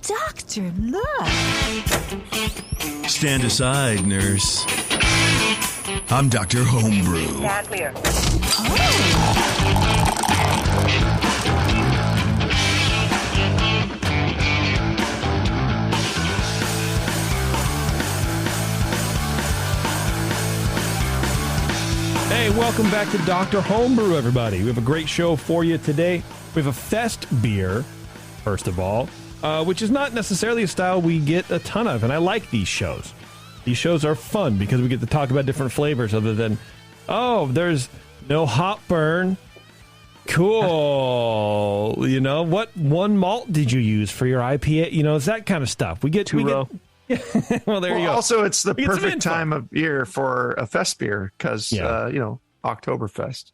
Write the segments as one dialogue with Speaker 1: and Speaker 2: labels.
Speaker 1: Doctor, look.
Speaker 2: Stand aside, nurse. I'm Dr. Homebrew.
Speaker 3: Stand clear.
Speaker 4: Hey, welcome back to Dr. Homebrew, everybody. We have a great show for you today. We have a Festbier, first of all, which is not necessarily a style we get a ton of, and I like these shows. These shows are fun because we get to talk about different flavors other than, oh, there's no hop burn. Cool. You know, what one malt did you use for your IPA? You know, it's that kind of stuff. We get... Well, there you go.
Speaker 5: Also, it's the perfect time of year for a Festbier because, Oktoberfest.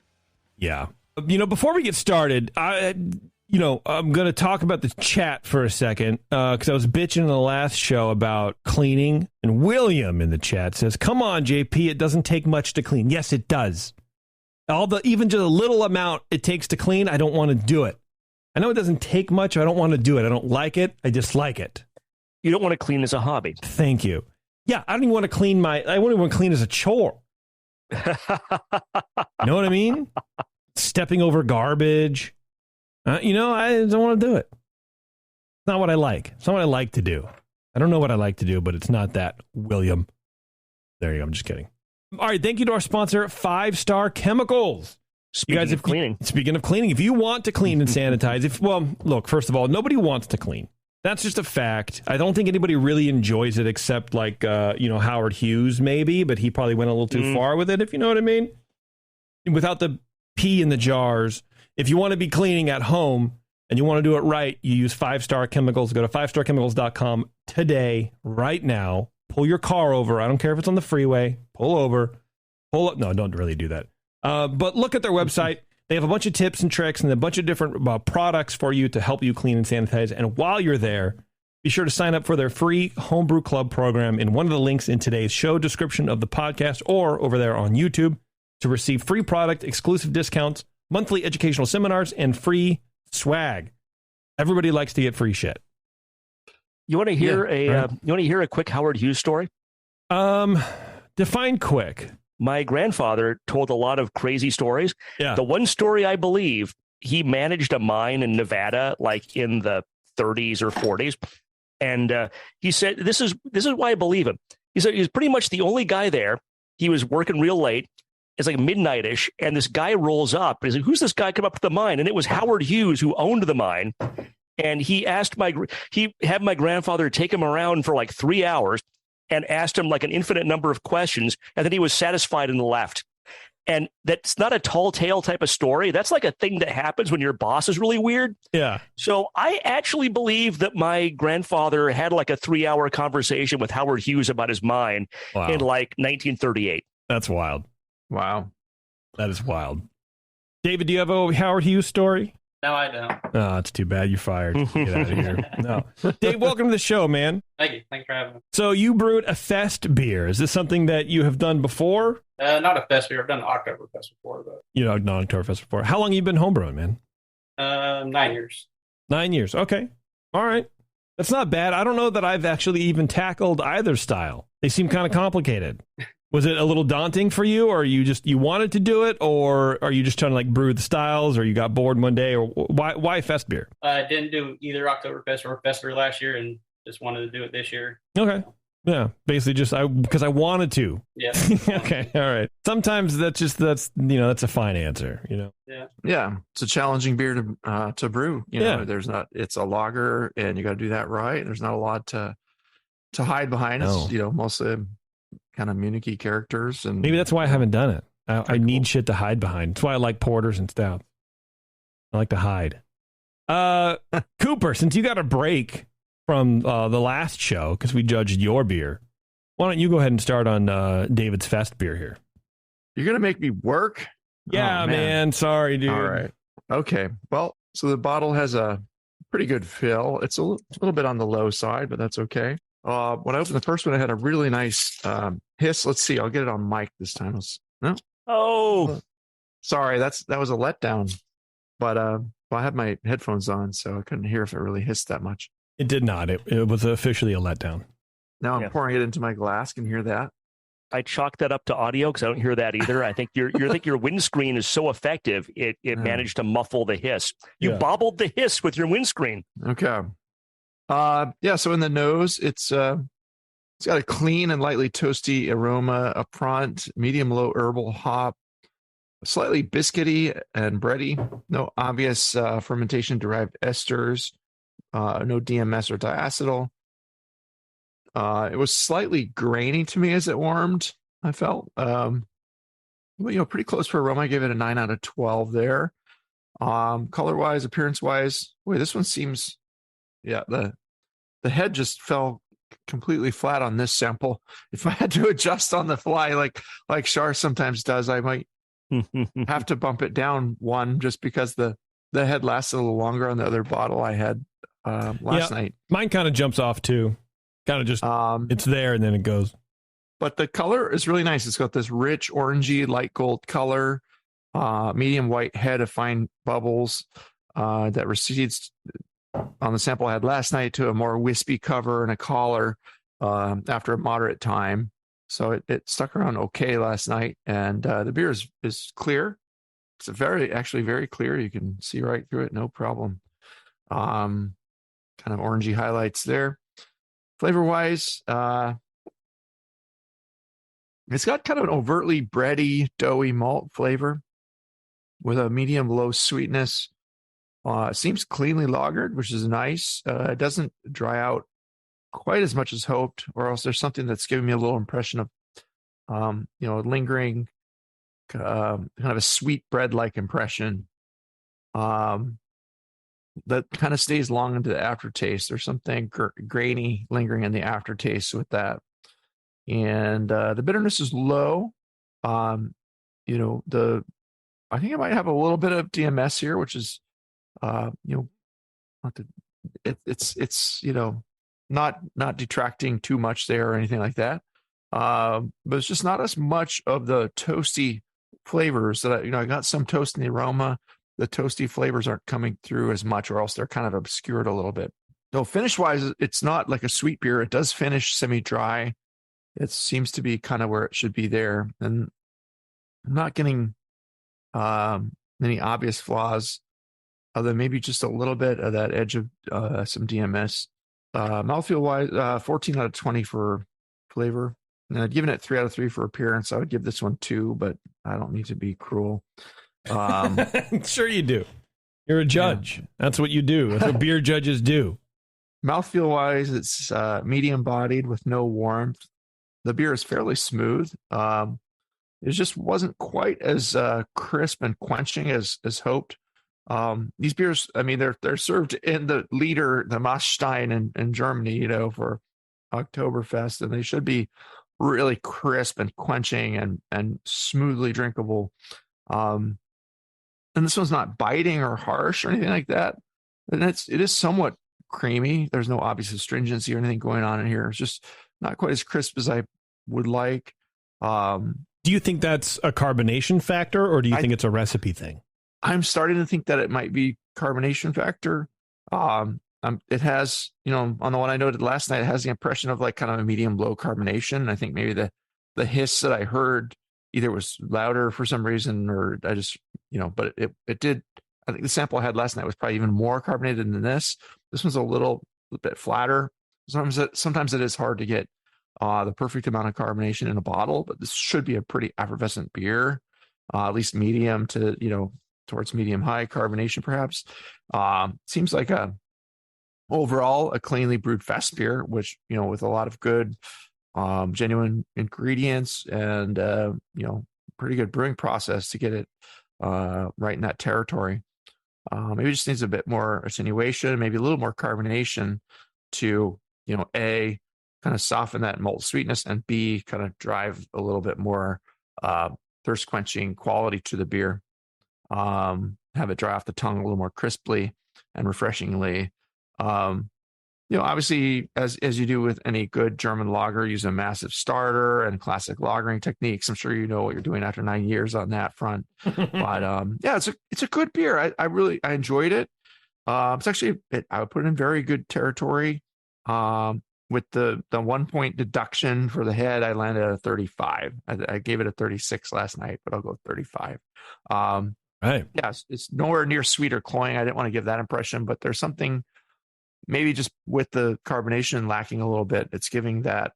Speaker 4: Yeah. You know, before we get started, I'm going to talk about the chat for a second because I was bitching in the last show about cleaning. And William in the chat says, come on, JP, it doesn't take much to clean. Yes, it does. Even just a little amount it takes to clean, I don't want to do it. I know it doesn't take much. I don't want to do it. I don't like it. I dislike it.
Speaker 6: You don't want to clean as a hobby.
Speaker 4: Thank you. Yeah, I don't even want to clean I won't even want to clean as a chore. You know what I mean? Stepping over garbage. I don't want to do it. It's not what I like. It's not what I like to do. I don't know what I like to do, but it's not that, William. There you go. I'm just kidding. All right, thank you to our sponsor, 5 Star Chemicals.
Speaker 6: Speaking of cleaning,
Speaker 4: if you want to clean and sanitize, look, first of all, nobody wants to clean. That's just a fact. I don't think anybody really enjoys it except Howard Hughes maybe, but he probably went a little too far with it, if you know what I mean. Without the pee in the jars, if you want to be cleaning at home and you want to do it right, you use 5 Star Chemicals. Go to 5starchemicals.com today, right now. Pull your car over. I don't care if it's on the freeway. Pull over. Pull up. No, don't really do that. But look at their website. They have a bunch of tips and tricks and a bunch of different products for you to help you clean and sanitize. And while you're there, be sure to sign up for their free Homebrew Club program in one of the links in today's show description of the podcast or over there on YouTube to receive free product, exclusive discounts, monthly educational seminars, and free swag. Everybody likes to get free shit.
Speaker 6: You want to hear a quick Howard Hughes story?
Speaker 4: Define quick.
Speaker 6: My grandfather told a lot of crazy stories.
Speaker 4: Yeah.
Speaker 6: The one story I believe, he managed a mine in Nevada, like in the 30s or 40s. And he said, this is why I believe him. He said he's pretty much the only guy there. He was working real late. It's like midnight-ish. And this guy rolls up. And he's like, who's this guy come up to the mine? And it was Howard Hughes who owned the mine. And he had my grandfather take him around for like 3 hours and asked him like an infinite number of questions, and then he was satisfied and left. And that's not a tall tale type of story. That's like a thing that happens when your boss is really weird.
Speaker 4: Yeah.
Speaker 6: So I actually believe that my grandfather had like a 3-hour conversation with Howard Hughes about his mine in like 1938.
Speaker 4: That's wild.
Speaker 5: Wow.
Speaker 4: That is wild. David, do you have a Howard Hughes story?
Speaker 7: No, I don't.
Speaker 4: Oh, it's too bad. You're fired. Get out of here. No. Dave, welcome to the show, man.
Speaker 7: Thank you. Thanks for having me.
Speaker 4: So you brewed a Festbier. Is this something that you have done before?
Speaker 7: Not a Festbier. I've done an Oktoberfest before, but
Speaker 4: not Oktoberfest before. How long have you been homebrewing, man?
Speaker 7: 9 years.
Speaker 4: 9 years. Okay. All right. That's not bad. I don't know that I've actually even tackled either style. They seem kind of complicated. Was it a little daunting for you, or you wanted to do it, or are you just trying to like brew the styles, or you got bored one day, or why Festbier?
Speaker 7: I didn't do either Oktoberfest or Festbier last year, and just wanted to do it this year.
Speaker 4: Okay. Yeah, basically just because I wanted to.
Speaker 7: Yeah.
Speaker 4: Okay. All right. Sometimes that's a fine answer, you know.
Speaker 7: Yeah.
Speaker 5: Yeah, it's a challenging beer to brew. You know, it's a lager, and you got to do that right. There's not a lot to hide behind.
Speaker 4: No.
Speaker 5: It's mostly kind of Munich-y characters, and
Speaker 4: maybe that's why I haven't done it. I need shit to hide behind. That's why I like porters and stouts. I like to hide. Cooper, since you got a break from the last show because we judged your beer, why don't you go ahead and start on David's Festbier here?
Speaker 5: You're gonna make me work?
Speaker 4: Yeah, man. Sorry, dude.
Speaker 5: All right. Okay. Well, so the bottle has a pretty good fill. It's a little bit on the low side, but that's okay. When I opened the first one, it had a really nice hiss. Let's see. I'll get it on mic this time. No.
Speaker 6: Oh,
Speaker 5: sorry. That was a letdown. But I had my headphones on, so I couldn't hear if it really hissed that much.
Speaker 4: It did not. It was officially a letdown.
Speaker 5: Now I'm pouring it into my glass. Can you hear that?
Speaker 6: I chalked that up to audio because I don't hear that either. I think your windscreen is so effective it managed to muffle the hiss. You bobbled the hiss with your windscreen.
Speaker 5: Okay. So in the nose, it's got a clean and lightly toasty aroma up front, medium low herbal hop, slightly biscuity and bready. No obvious fermentation derived esters. No DMS or diacetyl. It was slightly grainy to me as it warmed, I felt. Pretty close for aroma. I gave it a 9 out of 12 there. Color-wise, appearance-wise, this one seems, the head just fell completely flat on this sample. If I had to adjust on the fly, like Schar sometimes does, I might have to bump it down one just because the head lasted a little longer on the other bottle I had last night.
Speaker 4: Mine kind of jumps off too. Kind of just, it's there and then it goes.
Speaker 5: But the color is really nice. It's got this rich orangey light gold color, medium white head of fine bubbles that recedes on the sample I had last night to a more wispy cover and a collar after a moderate time. So it stuck around okay last night. And the beer is clear. It's actually very clear. You can see right through it, no problem. Kind of orangey highlights there. Flavor-wise, it's got kind of an overtly bready, doughy malt flavor with a medium-low sweetness. It seems cleanly lagered, which is nice. It doesn't dry out quite as much as hoped, or else there's something that's giving me a little impression of, lingering, kind of a sweet bread-like impression. That kind of stays long into the aftertaste. There's something grainy lingering in the aftertaste with that. And the bitterness is low. I think it might have a little bit of DMS here, which is, it's not detracting too much there or anything like that. But it's just not as much of the toasty flavors that I got some toast in the aroma. The toasty flavors aren't coming through as much, or else they're kind of obscured a little bit. So finish-wise, it's not like a sweet beer. It does finish semi-dry. It seems to be kind of where it should be there. And I'm not getting any obvious flaws, other than maybe just a little bit of that edge of some DMS. Mouthfeel-wise, 14 out of 20 for flavor. And I'd given it 3 out of 3 for appearance. I would give this one 2, but I don't need to be cruel.
Speaker 4: Sure you do. You're a judge. Yeah. That's what you do. That's what beer judges do.
Speaker 5: Mouthfeel wise, it's medium bodied with no warmth. The beer is fairly smooth. It just wasn't quite as crisp and quenching as hoped. These beers, I mean, they're served in the liter, the Maßstein in Germany, for Oktoberfest, and they should be really crisp and quenching and smoothly drinkable. And this one's not biting or harsh or anything like that. And it is somewhat creamy. There's no obvious astringency or anything going on in here. It's just not quite as crisp as I would like.
Speaker 4: Do you think that's a carbonation factor, or do you think it's a recipe thing?
Speaker 5: I'm starting to think that it might be carbonation factor. It has, on the one I noted last night, it has the impression of like kind of a medium low carbonation. I think maybe the hiss that I heard either was louder for some reason, or I just, but it did. I think the sample I had last night was probably even more carbonated than this. This one's a little bit flatter. Sometimes it is hard to get the perfect amount of carbonation in a bottle, but this should be a pretty effervescent beer, at least medium to, towards medium high carbonation, perhaps. Seems like overall a cleanly brewed Festbier, which, with a lot of good, genuine ingredients and, pretty good brewing process to get it right in that territory. Maybe it just needs a bit more attenuation, maybe a little more carbonation to, A, kind of soften that malt sweetness, and B, kind of drive a little bit more thirst quenching quality to the beer. Have it dry off the tongue a little more crisply and refreshingly. Obviously, as you do with any good German lager, use a massive starter and classic lagering techniques. I'm sure you know what you're doing after 9 years on that front. But it's a good beer. I enjoyed it. It's actually, I would put it in very good territory. With the 1 point deduction for the head, I landed at a 35. I gave it a 36 last night, but I'll go 35.
Speaker 4: Right.
Speaker 5: Yeah, it's nowhere near sweet or cloying. I didn't want to give that impression, but there's something maybe just with the carbonation lacking a little bit. It's giving that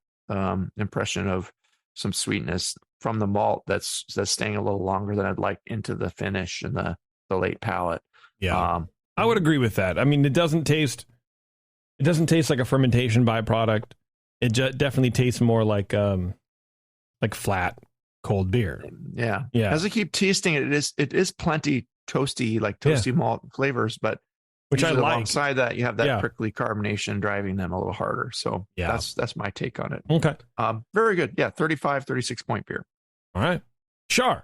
Speaker 5: impression of some sweetness from the malt that's staying a little longer than I'd like into the finish and the late palate.
Speaker 4: Yeah, I would agree with that. I mean, it doesn't taste like a fermentation byproduct. It definitely tastes more like flat cold beer.
Speaker 5: Yeah.
Speaker 4: Yeah.
Speaker 5: As I keep tasting it, it is plenty toasty, like toasty malt flavors, but
Speaker 4: which I like.
Speaker 5: Alongside that, you have that prickly carbonation driving them a little harder. So that's my take on it.
Speaker 4: Okay.
Speaker 5: Very good. Yeah. 35, 36 point beer.
Speaker 4: All right. Schar.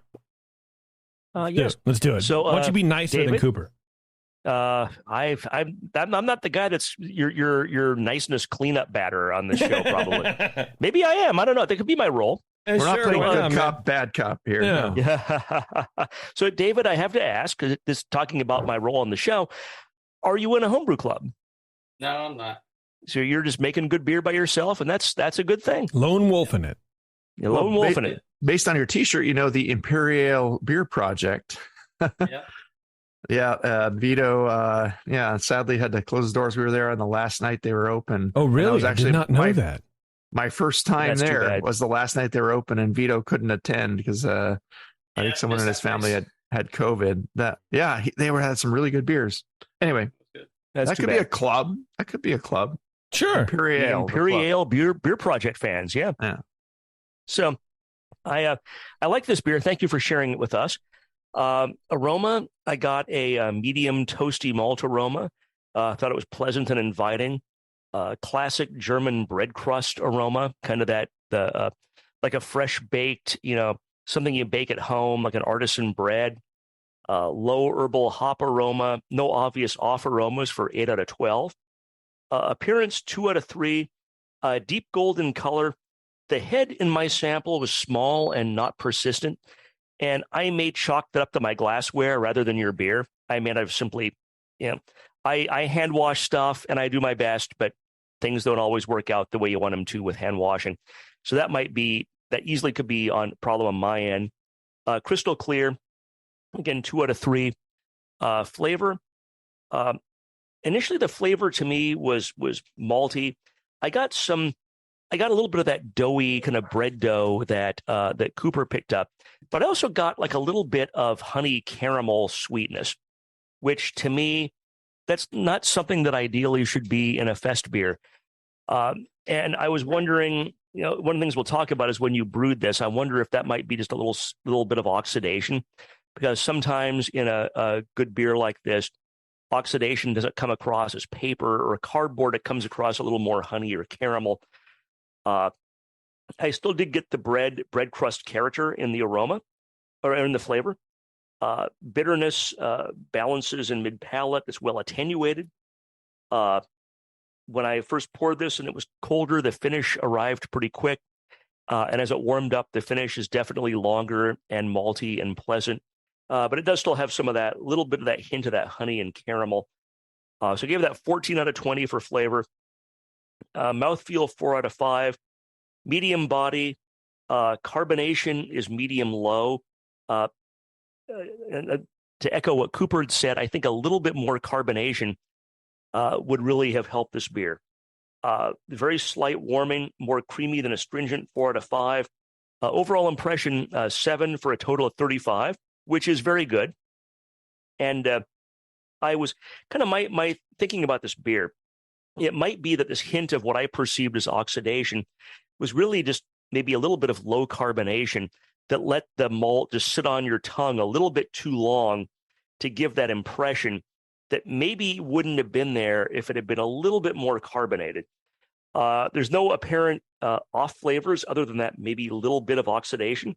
Speaker 6: Yes.
Speaker 4: Let's do it.
Speaker 6: So
Speaker 4: why don't you be nicer
Speaker 6: David,
Speaker 4: than Cooper?
Speaker 6: I'm not the guy that's your niceness cleanup batter on this show. Probably, maybe I am. I don't know. That could be my role.
Speaker 5: We're not playing good cop, bad cop here.
Speaker 4: Yeah.
Speaker 5: No.
Speaker 6: Yeah. So, David, I have to ask, because this talking about my role on the show, are you in a homebrew club?
Speaker 7: No, I'm not.
Speaker 6: So you're just making good beer by yourself, and that's a good thing.
Speaker 4: Lone wolf in it.
Speaker 6: You're lone wolf in it.
Speaker 5: Based on your T-shirt, the Imperial Beer Project.
Speaker 7: Yeah.
Speaker 5: Yeah, Vito. Sadly had to close his doors. We were there on the last night they were open.
Speaker 4: Oh, really?
Speaker 5: That was actually
Speaker 4: I did not know that.
Speaker 5: My first time there was the last night they were open, and Vito couldn't attend because I think someone in his family had COVID. They had some really good beers. Anyway, that could be a club. That could be a club.
Speaker 4: Sure.
Speaker 6: Imperial Beer Project fans. Yeah. So I like this beer. Thank you for sharing it with us. Aroma, I got a medium toasty malt aroma. I thought it was pleasant and inviting. Classic German bread crust aroma, kind of that like a fresh baked, something you bake at home, like an artisan bread. Low herbal hop aroma, no obvious off aromas for 8 out of 12. Appearance 2 out of 3. Deep golden color. The head in my sample was small and not persistent, and I may chalk that up to my glassware rather than your beer. I mean, I've simply, I hand wash stuff and I do my best, but things don't always work out the way you want them to with hand washing. So that easily could be on problem on my end. Crystal clear, again, 2 out of 3. Flavor. Initially, the flavor to me was malty. I got a little bit of that doughy kind of bread dough that Cooper picked up, but I also got like a little bit of honey caramel sweetness, which to me, that's not something that ideally should be in a Festbier. And I was wondering, one of the things we'll talk about is when you brewed this, I wonder if that might be just a little bit of oxidation, because sometimes in a good beer like this, oxidation doesn't come across as paper or cardboard. It comes across a little more honey or caramel. I still did get the bread crust character in the aroma or in the flavor. Bitterness balances in mid palate. It's well attenuated. When I first poured this and it was colder, the finish arrived pretty quick. And as it warmed up, the finish is definitely longer and malty and pleasant. But it does still have some of that little bit of that hint of that honey and caramel. So I gave that 14 out of 20 for flavor. Mouthfeel 4 out of 5. Medium body. Carbonation is medium low. And to echo what Cooper had said, I think a little bit more carbonation would really have helped this beer. Very slight warming, more creamy than astringent, 4 out of 5. Overall impression, 7 for a total of 35, which is very good. And I was kind of my thinking about this beer. It might be that this hint of what I perceived as oxidation was really just maybe a little bit of low carbonation that let the malt just sit on your tongue a little bit too long to give that impression that maybe wouldn't have been there if it had been a little bit more carbonated. There's no apparent off flavors other than that maybe a little bit of oxidation.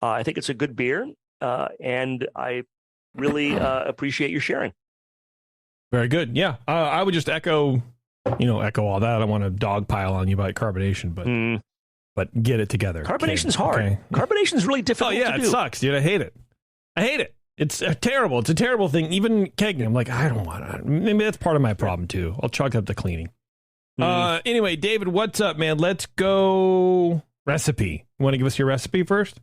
Speaker 6: I think it's a good beer, and I really appreciate your sharing.
Speaker 4: Very good. Yeah, I would just echo all that. I don't want to dogpile on you about carbonation, but get it together.
Speaker 6: Carbonation's hard. Okay. Carbonation's really difficult to do.
Speaker 4: It sucks, dude. I hate it. It's terrible. It's a terrible thing. Even kegging, I'm like, I don't want to. Maybe that's part of my problem too. I'll chalk up the cleaning. Anyway, David, what's up, man? Let's go recipe. You want to give us your recipe first?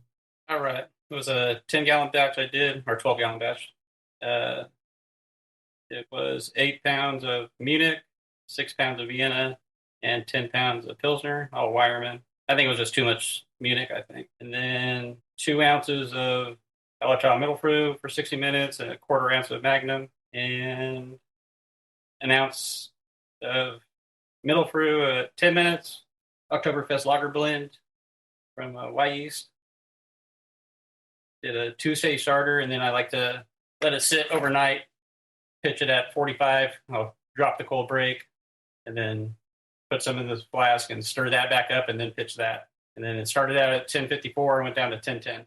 Speaker 7: All right. It was a 10-gallon batch I did, or 12-gallon batch. It was 8 pounds of Munich, 6 pounds of Vienna, and 10 pounds of Pilsner, all Weyermann. I think it was just too much Munich, I think. And then 2 ounces of Electron Middle Brew for 60 minutes, and a 1/4 ounce of Magnum, and an ounce of Middle Brew at 10 minutes, Oktoberfest Lager Blend from Y Yeast. Did a 2-stage starter, and then I like to let it sit overnight, pitch it at 45. I'll drop the cold break, and then put some in this flask and stir that back up, and then pitch that. And then it started out at 1054 and went down to 1010.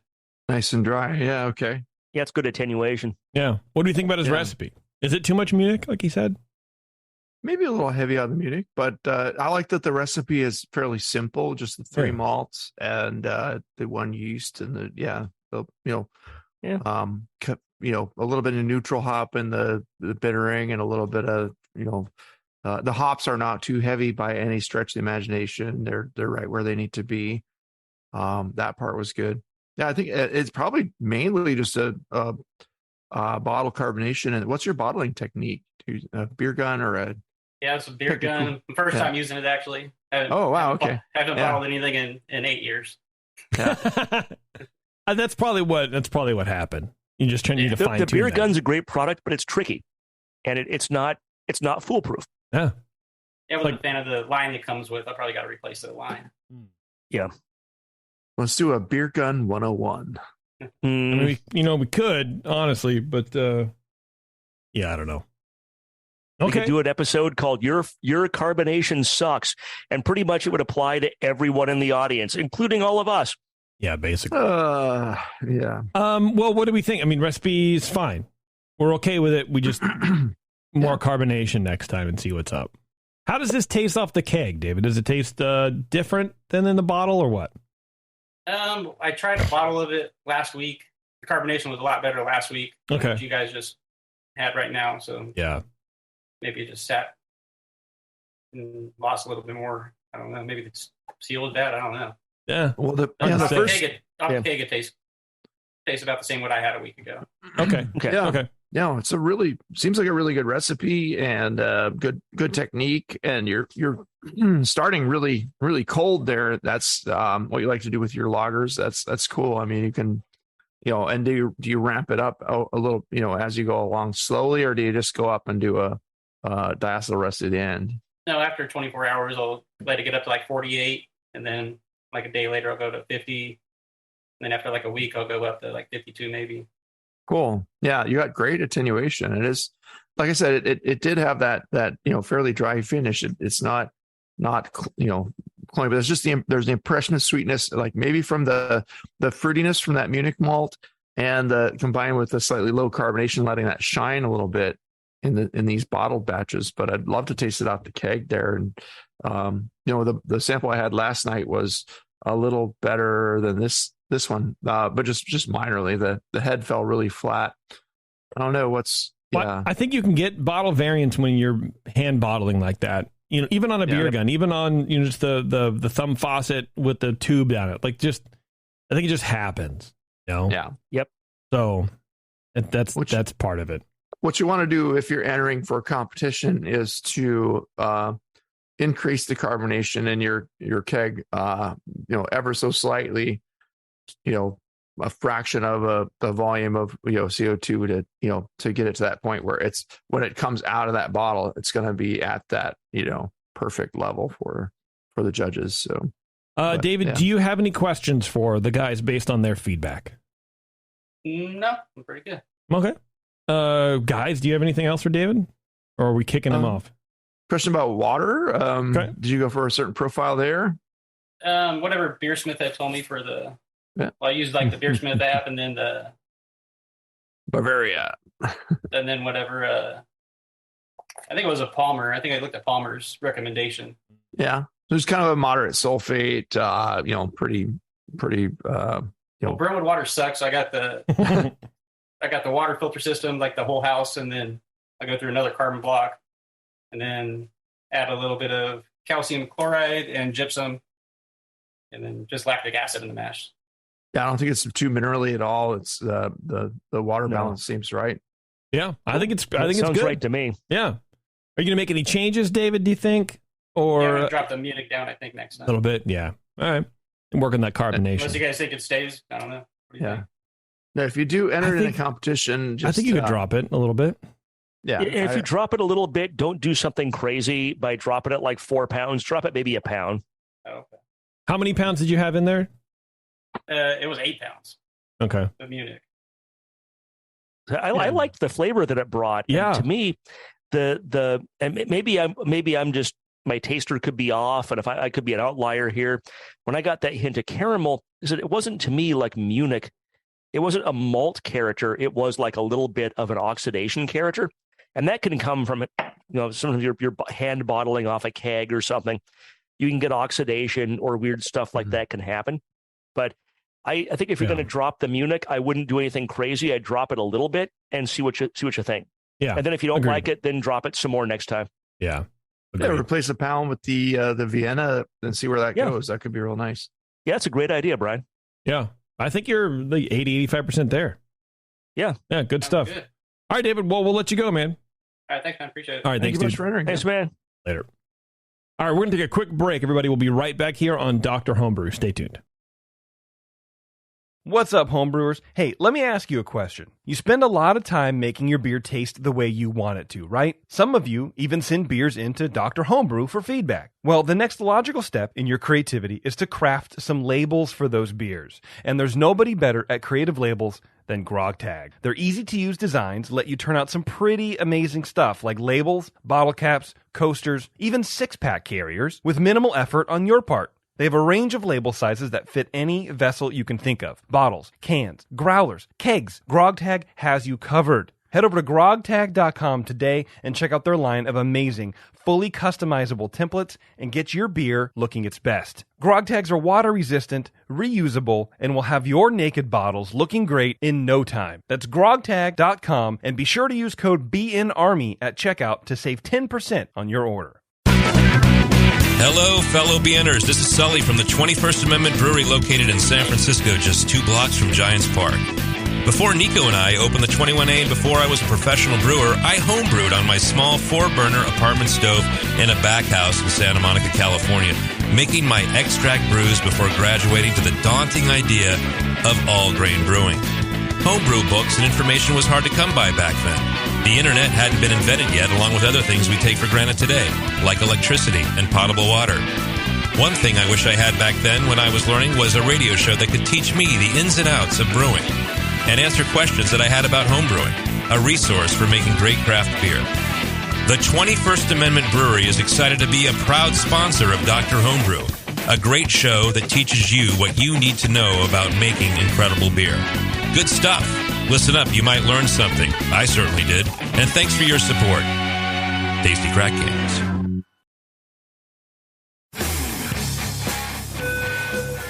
Speaker 5: Nice and dry. Yeah. Okay.
Speaker 6: Yeah, it's good attenuation.
Speaker 4: Yeah. What do you think about his recipe? Is it too much Munich, like he said?
Speaker 5: Maybe a little heavy on the Munich, but I like that the recipe is fairly simple. Just the 3 malts and the 1 yeast and a little bit of neutral hop in the bittering and a little bit of the hops are not too heavy by any stretch of the imagination. They're right where they need to be. That part was good. Yeah, I think it's probably mainly just a bottle carbonation. And what's your bottling technique? A beer gun or a?
Speaker 7: Yeah, it's a beer gun. First time using it, actually.
Speaker 5: Oh, wow. Okay.
Speaker 7: I haven't bottled anything in 8 years.
Speaker 5: Yeah.
Speaker 4: That's probably what happened. You just trying to find
Speaker 6: the beer gun's a great product, but it's tricky, and it's not foolproof.
Speaker 4: Yeah.
Speaker 7: Yeah, I wasn't a fan of the line it comes with. I probably got to replace the line.
Speaker 6: Yeah.
Speaker 5: Let's do a beer gun 101.
Speaker 4: I mean, we could, honestly, but I don't know.
Speaker 6: We could do an episode called Your Carbonation Sucks, and pretty much it would apply to everyone in the audience, including all of us.
Speaker 4: Yeah, basically.
Speaker 5: Yeah.
Speaker 4: Well, what do we think? I mean, recipe is fine. We're okay with it. We just more carbonation next time and see what's up. How does this taste off the keg, David? Does it taste different than in the bottle or what?
Speaker 7: I tried a bottle of it last week. The carbonation was a lot better last week.
Speaker 4: Okay.
Speaker 7: What you guys just had right now. So
Speaker 4: yeah,
Speaker 7: maybe it just sat and lost a little bit more. I don't know. Maybe the seal was bad. I don't know.
Speaker 4: Yeah.
Speaker 5: Well, the
Speaker 7: keg it tastes about the same what I had a week ago.
Speaker 4: Okay.
Speaker 5: Yeah.
Speaker 4: Okay.
Speaker 5: No, seems like a really good recipe and good technique. And you're starting really, really cold there. That's what you like to do with your lagers. That's cool. I mean, you can, and do you ramp it up a little, as you go along slowly, or do you just go up and do a diacetyl rest at the end?
Speaker 7: No, after 24 hours, I'll let it get up to like 48, and then like a day later, I'll go to 50. And then after like a week, I'll go up to like 52 maybe.
Speaker 5: Cool. Yeah, you got great attenuation. It is, like I said, it did have that fairly dry finish. It's not cloying, but there's just there's the impression of sweetness, like maybe from the fruitiness from that Munich malt, and combined with the slightly low carbonation, letting that shine a little bit in these bottled batches. But I'd love to taste it off the keg there. And the sample I had last night was a little better than this one, but just minorly. The head fell really flat. I don't know what's. Yeah,
Speaker 4: I think you can get bottle variants when you're hand bottling like that. Even on a beer gun, even on just the thumb faucet with the tube down it. Like I think it just happens.
Speaker 5: Yeah.
Speaker 6: Yep.
Speaker 4: So that's part of it.
Speaker 5: What you want to do if you're entering for a competition is to increase the carbonation in your keg, ever so slightly. A fraction of the volume of CO2 to get it to that point where it's, when it comes out of that bottle, it's going to be at that perfect level for the judges. So
Speaker 4: David, do you have any questions for the guys based on their feedback?
Speaker 7: No, I'm pretty good.
Speaker 4: Okay. Guys, do you have anything else for David, or are we kicking him off?
Speaker 5: Question about water.
Speaker 4: Okay.
Speaker 5: Did you go for a certain profile there?
Speaker 7: Whatever Beersmith had told me for the. Yeah. Well, I used like the Beersmith app, and then the
Speaker 5: Bavaria,
Speaker 7: and then whatever. I think it was a Palmer. I think I looked at Palmer's recommendation.
Speaker 5: Yeah, there's kind of a moderate sulfate. Pretty.
Speaker 7: Well, Brentwood water sucks. I got I got the water filter system, like the whole house, and then I go through another carbon block, and then add a little bit of calcium chloride and gypsum, and then just lactic acid in the mash.
Speaker 5: Yeah, I don't think it's too minerally at all. It's the water balance seems right.
Speaker 4: Yeah, I think it's
Speaker 6: Sounds
Speaker 4: good.
Speaker 6: right to me.
Speaker 4: Yeah. Are you going to make any changes, David, do you think? Or
Speaker 7: I'm gonna drop the Munich down, I think, next time.
Speaker 4: a little bit? Yeah. All right. And work on that carbonation.
Speaker 7: Unless you guys think it stays, I don't know. What do you think?
Speaker 5: Now, if you do enter in a competition, just,
Speaker 4: I think you could drop it a little bit.
Speaker 5: Yeah.
Speaker 6: And if you drop it a little bit, don't do something crazy by dropping it like 4 pounds. Drop it maybe a pound.
Speaker 7: Oh, okay.
Speaker 4: How many pounds did you have in there?
Speaker 7: It was 8 pounds.
Speaker 4: Okay.
Speaker 7: The Munich.
Speaker 6: I liked the flavor that it brought.
Speaker 4: Yeah.
Speaker 6: And to me, and maybe I'm just, my taster could be off, and if I could be an outlier here. When I got that hint of caramel, it wasn't to me like Munich. It wasn't a malt character. It was like a little bit of an oxidation character, and that can come from sometimes you're hand bottling off a keg or something. You can get oxidation or weird stuff like that can happen. But I think if you're going to drop the Munich, I wouldn't do anything crazy. I'd drop it a little bit and see what you think.
Speaker 4: Yeah.
Speaker 6: And then if you don't like it, then drop it some more next time.
Speaker 4: Yeah.
Speaker 5: Yeah, replace a pound with the Vienna and see where that goes. That could be real nice.
Speaker 6: Yeah, it's a great idea, Brian.
Speaker 4: Yeah. I think you're the 80-85% there.
Speaker 6: Yeah.
Speaker 4: Yeah, good stuff.
Speaker 7: Good.
Speaker 4: All right, David. Well, we'll let you go, man.
Speaker 7: All right, thanks, man. Appreciate it.
Speaker 4: All right,
Speaker 5: Thank
Speaker 4: thanks,
Speaker 5: you much
Speaker 4: dude.
Speaker 5: for entering.
Speaker 6: Thanks, man.
Speaker 4: Later. All right, we're going to take a quick break. Everybody will be right back here on Dr. Homebrew. Stay tuned.
Speaker 1: What's up, homebrewers? Hey, let me ask you a question. You spend a lot of time making your beer taste the way you want it to, right? Some of you even send beers into Dr. Homebrew for feedback. Well, the next logical step in your creativity is to craft some labels for those beers. And there's nobody better at creative labels than Grog Tag. Their easy-to-use designs let you turn out some pretty amazing stuff like labels, bottle caps, coasters, even six-pack carriers with minimal effort on your part. They have a range of label sizes that fit any vessel you can think of. Bottles, cans, growlers, kegs. GrogTag has you covered. Head over to grogtag.com today and check out their line of amazing, fully customizable templates and get your beer looking its best. Grog tags are water resistant, reusable, and will have your naked bottles looking great in no time. That's grogtag.com, and be sure to use code BNARMY at checkout to save 10% on your order.
Speaker 3: Hello, fellow BNers. This is Sully from the 21st Amendment Brewery located in San Francisco, just 2 blocks from Giants Park. Before Nico and I opened the 21A and before I was a professional brewer, I homebrewed on my small 4-burner apartment stove in a back house in Santa Monica, California, making my extract brews before graduating to the daunting idea of all-grain brewing. Homebrew books and information was hard to come by back then. The internet hadn't been invented yet, along with other things we take for granted today, like electricity and potable water. One thing I wish I had back then when I was learning was a radio show that could teach me the ins and outs of brewing and answer questions that I had about homebrewing, a resource for making great craft beer. The 21st Amendment Brewery is excited to be a proud sponsor of Dr. Homebrew, a great show that teaches you what you need to know about making incredible beer. Good stuff. Listen up, you might learn something. I certainly did. And thanks for your support. Tasty Crack Games.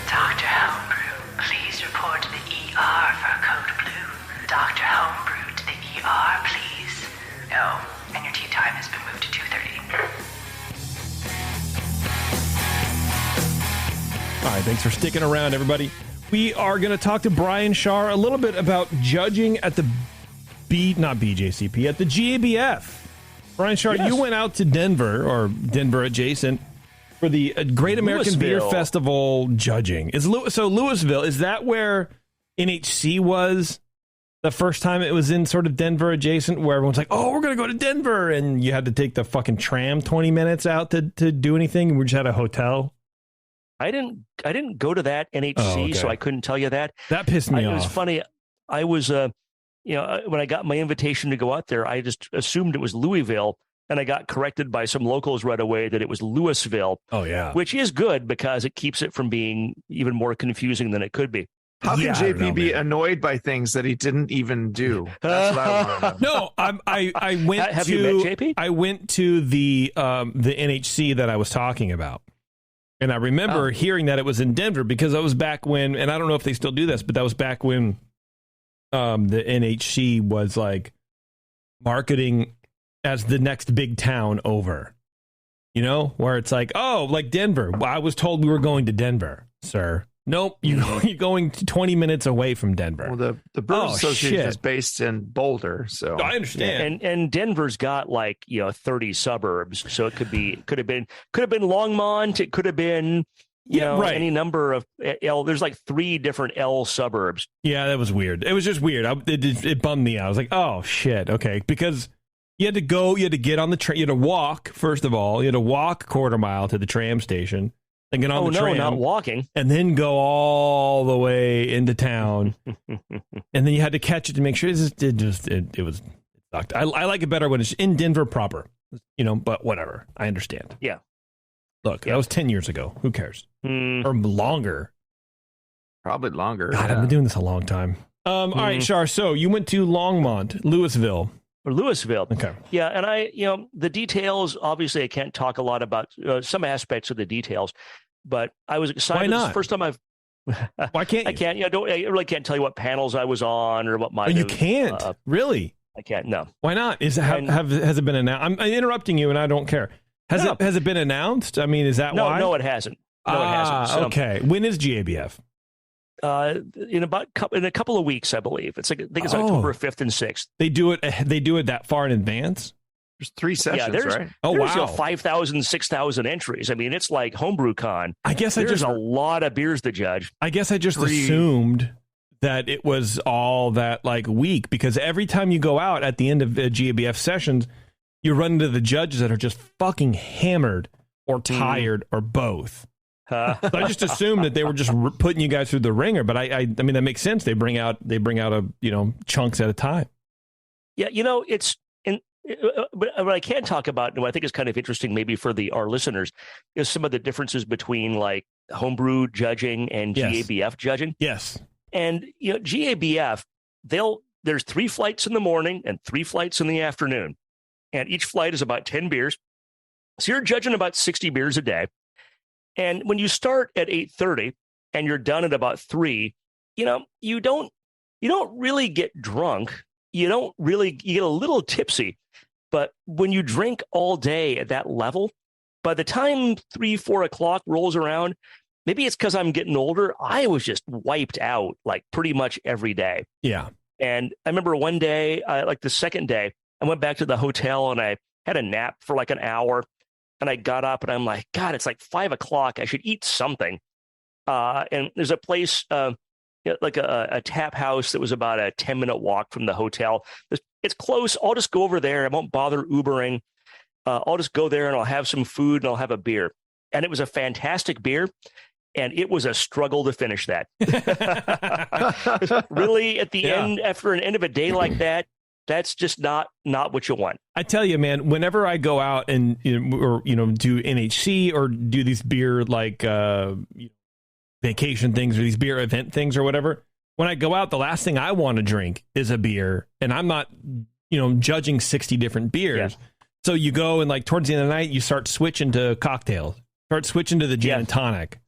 Speaker 8: Dr. Homebrew, please report to the ER for code blue. Dr. Homebrew to the ER, please. Oh, and your tea time has been moved to 2:30.
Speaker 4: All right, thanks for sticking around, everybody. We are going to talk to Brian Schar a little bit about judging at the at the GABF. Brian Schar, you went out to Denver, or Denver adjacent, for the Great American Beer Festival judging. So Louisville, is that where NHC was the first time it was in sort of Denver adjacent, where everyone's like, oh, we're going to go to Denver, and you had to take the fucking tram 20 minutes out to do anything, and we just had a hotel?
Speaker 6: I didn't go to that NHC, so I couldn't tell you that.
Speaker 4: That pissed me off.
Speaker 6: It was funny. I was, when I got my invitation to go out there, I just assumed it was Louisville, and I got corrected by some locals right away that it was Louisville.
Speaker 4: Oh, yeah.
Speaker 6: Which is good because it keeps it from being even more confusing than it could be.
Speaker 5: How can JP be annoyed by things that he didn't even do? That's what I want to know.
Speaker 4: No, I went
Speaker 6: Have
Speaker 4: to
Speaker 6: you met JP?
Speaker 4: I went to the NHC that I was talking about. And I remember hearing that it was in Denver because I was back when, and I don't know if they still do this, but that was back when the NHC was like marketing as the next big town over. You know, where it's like, oh, like Denver. Well, I was told we were going to Denver, sir. Nope, you're going 20 minutes away from Denver.
Speaker 5: Well, the Brewers Association
Speaker 4: shit.
Speaker 5: is based in Boulder, so
Speaker 4: I understand.
Speaker 6: And Denver's got like 30 suburbs, so it could have been Longmont. It could have been any number of L. There's like 3 different L suburbs.
Speaker 4: Yeah, that was weird. It was just weird. It bummed me out. I was like, oh shit, okay, because. You had to get on the train. You had to walk, first of all. You had to walk a quarter mile to the tram station and get on the tram.
Speaker 6: No, not walking.
Speaker 4: And then go all the way into town. And then you had to catch it to make sure. It sucked. I like it better when it's in Denver proper, but whatever. I understand.
Speaker 6: Yeah.
Speaker 4: Look, that was 10 years ago. Who cares? Or longer.
Speaker 5: Probably longer.
Speaker 4: God, I've been doing this a long time. All right, Schar. So you went to Longmont, Louisville.
Speaker 6: Or Louisville.
Speaker 4: Okay.
Speaker 6: Yeah, and the details, obviously I can't talk a lot about some aspects of the details, but I was excited.
Speaker 4: Why not?
Speaker 6: This is the first time I've
Speaker 4: Why can't you?
Speaker 6: I can't, I really can't tell you what panels I was on or what my
Speaker 4: You can't. Really?
Speaker 6: I can't. No.
Speaker 4: Why not? Has it been announced? I'm interrupting you and I don't care. Has it been announced? I mean, is that why?
Speaker 6: No, it hasn't. It hasn't. So,
Speaker 4: okay. When is GABF?
Speaker 6: In a couple of weeks, I believe. I think it's October 5th and 6th.
Speaker 4: They do it that far in advance?
Speaker 5: There's 3 sessions, right?
Speaker 4: Oh,
Speaker 6: there's,
Speaker 4: wow.
Speaker 6: 5,000, 6,000 entries. I mean, it's like Homebrew Con. There's a lot of beers to judge.
Speaker 4: I guess I just assumed that it was all that like week, because every time you go out at the end of GABF sessions, you run into the judges that are just fucking hammered or tired or both. So I just assumed that they were just putting you guys through the ringer, but I mean that makes sense. They bring out a chunks at a time. Yeah,
Speaker 6: but what I can talk about, and what I think is kind of interesting, maybe for our listeners, is some of the differences between like homebrew judging and GABF judging.
Speaker 4: Yes,
Speaker 6: and GABF, there's 3 flights in the morning and 3 flights in the afternoon, and each flight is about 10 beers. So you're judging about 60 beers a day. And when you start at 8:30 and you're done at about 3, you don't really get drunk. You get a little tipsy. But when you drink all day at that level, by the time 3, 4 o'clock rolls around, maybe it's because I'm getting older, I was just wiped out like pretty much every day.
Speaker 4: Yeah.
Speaker 6: And I remember one day, like the second day, I went back to the hotel and I had a nap for like an hour. And I got up and I'm like, God, it's like 5 o'clock. I should eat something. And there's a place, like a tap house that was about a 10-minute walk from the hotel. It's close. I'll just go over there. I won't bother Ubering. I'll just go there and I'll have some food and I'll have a beer. And it was a fantastic beer. And it was a struggle to finish that. Really, at the end, after an end of a day like that, that's just not what you want.
Speaker 4: I tell you, man, whenever I go out and do NHC or do these beer like vacation things or these beer event things or whatever, when I go out, the last thing I want to drink is a beer, and I'm not judging 60 different beers. Yeah. So you go and like towards the end of the night, you start switching to cocktails, start switching to the gin and tonic.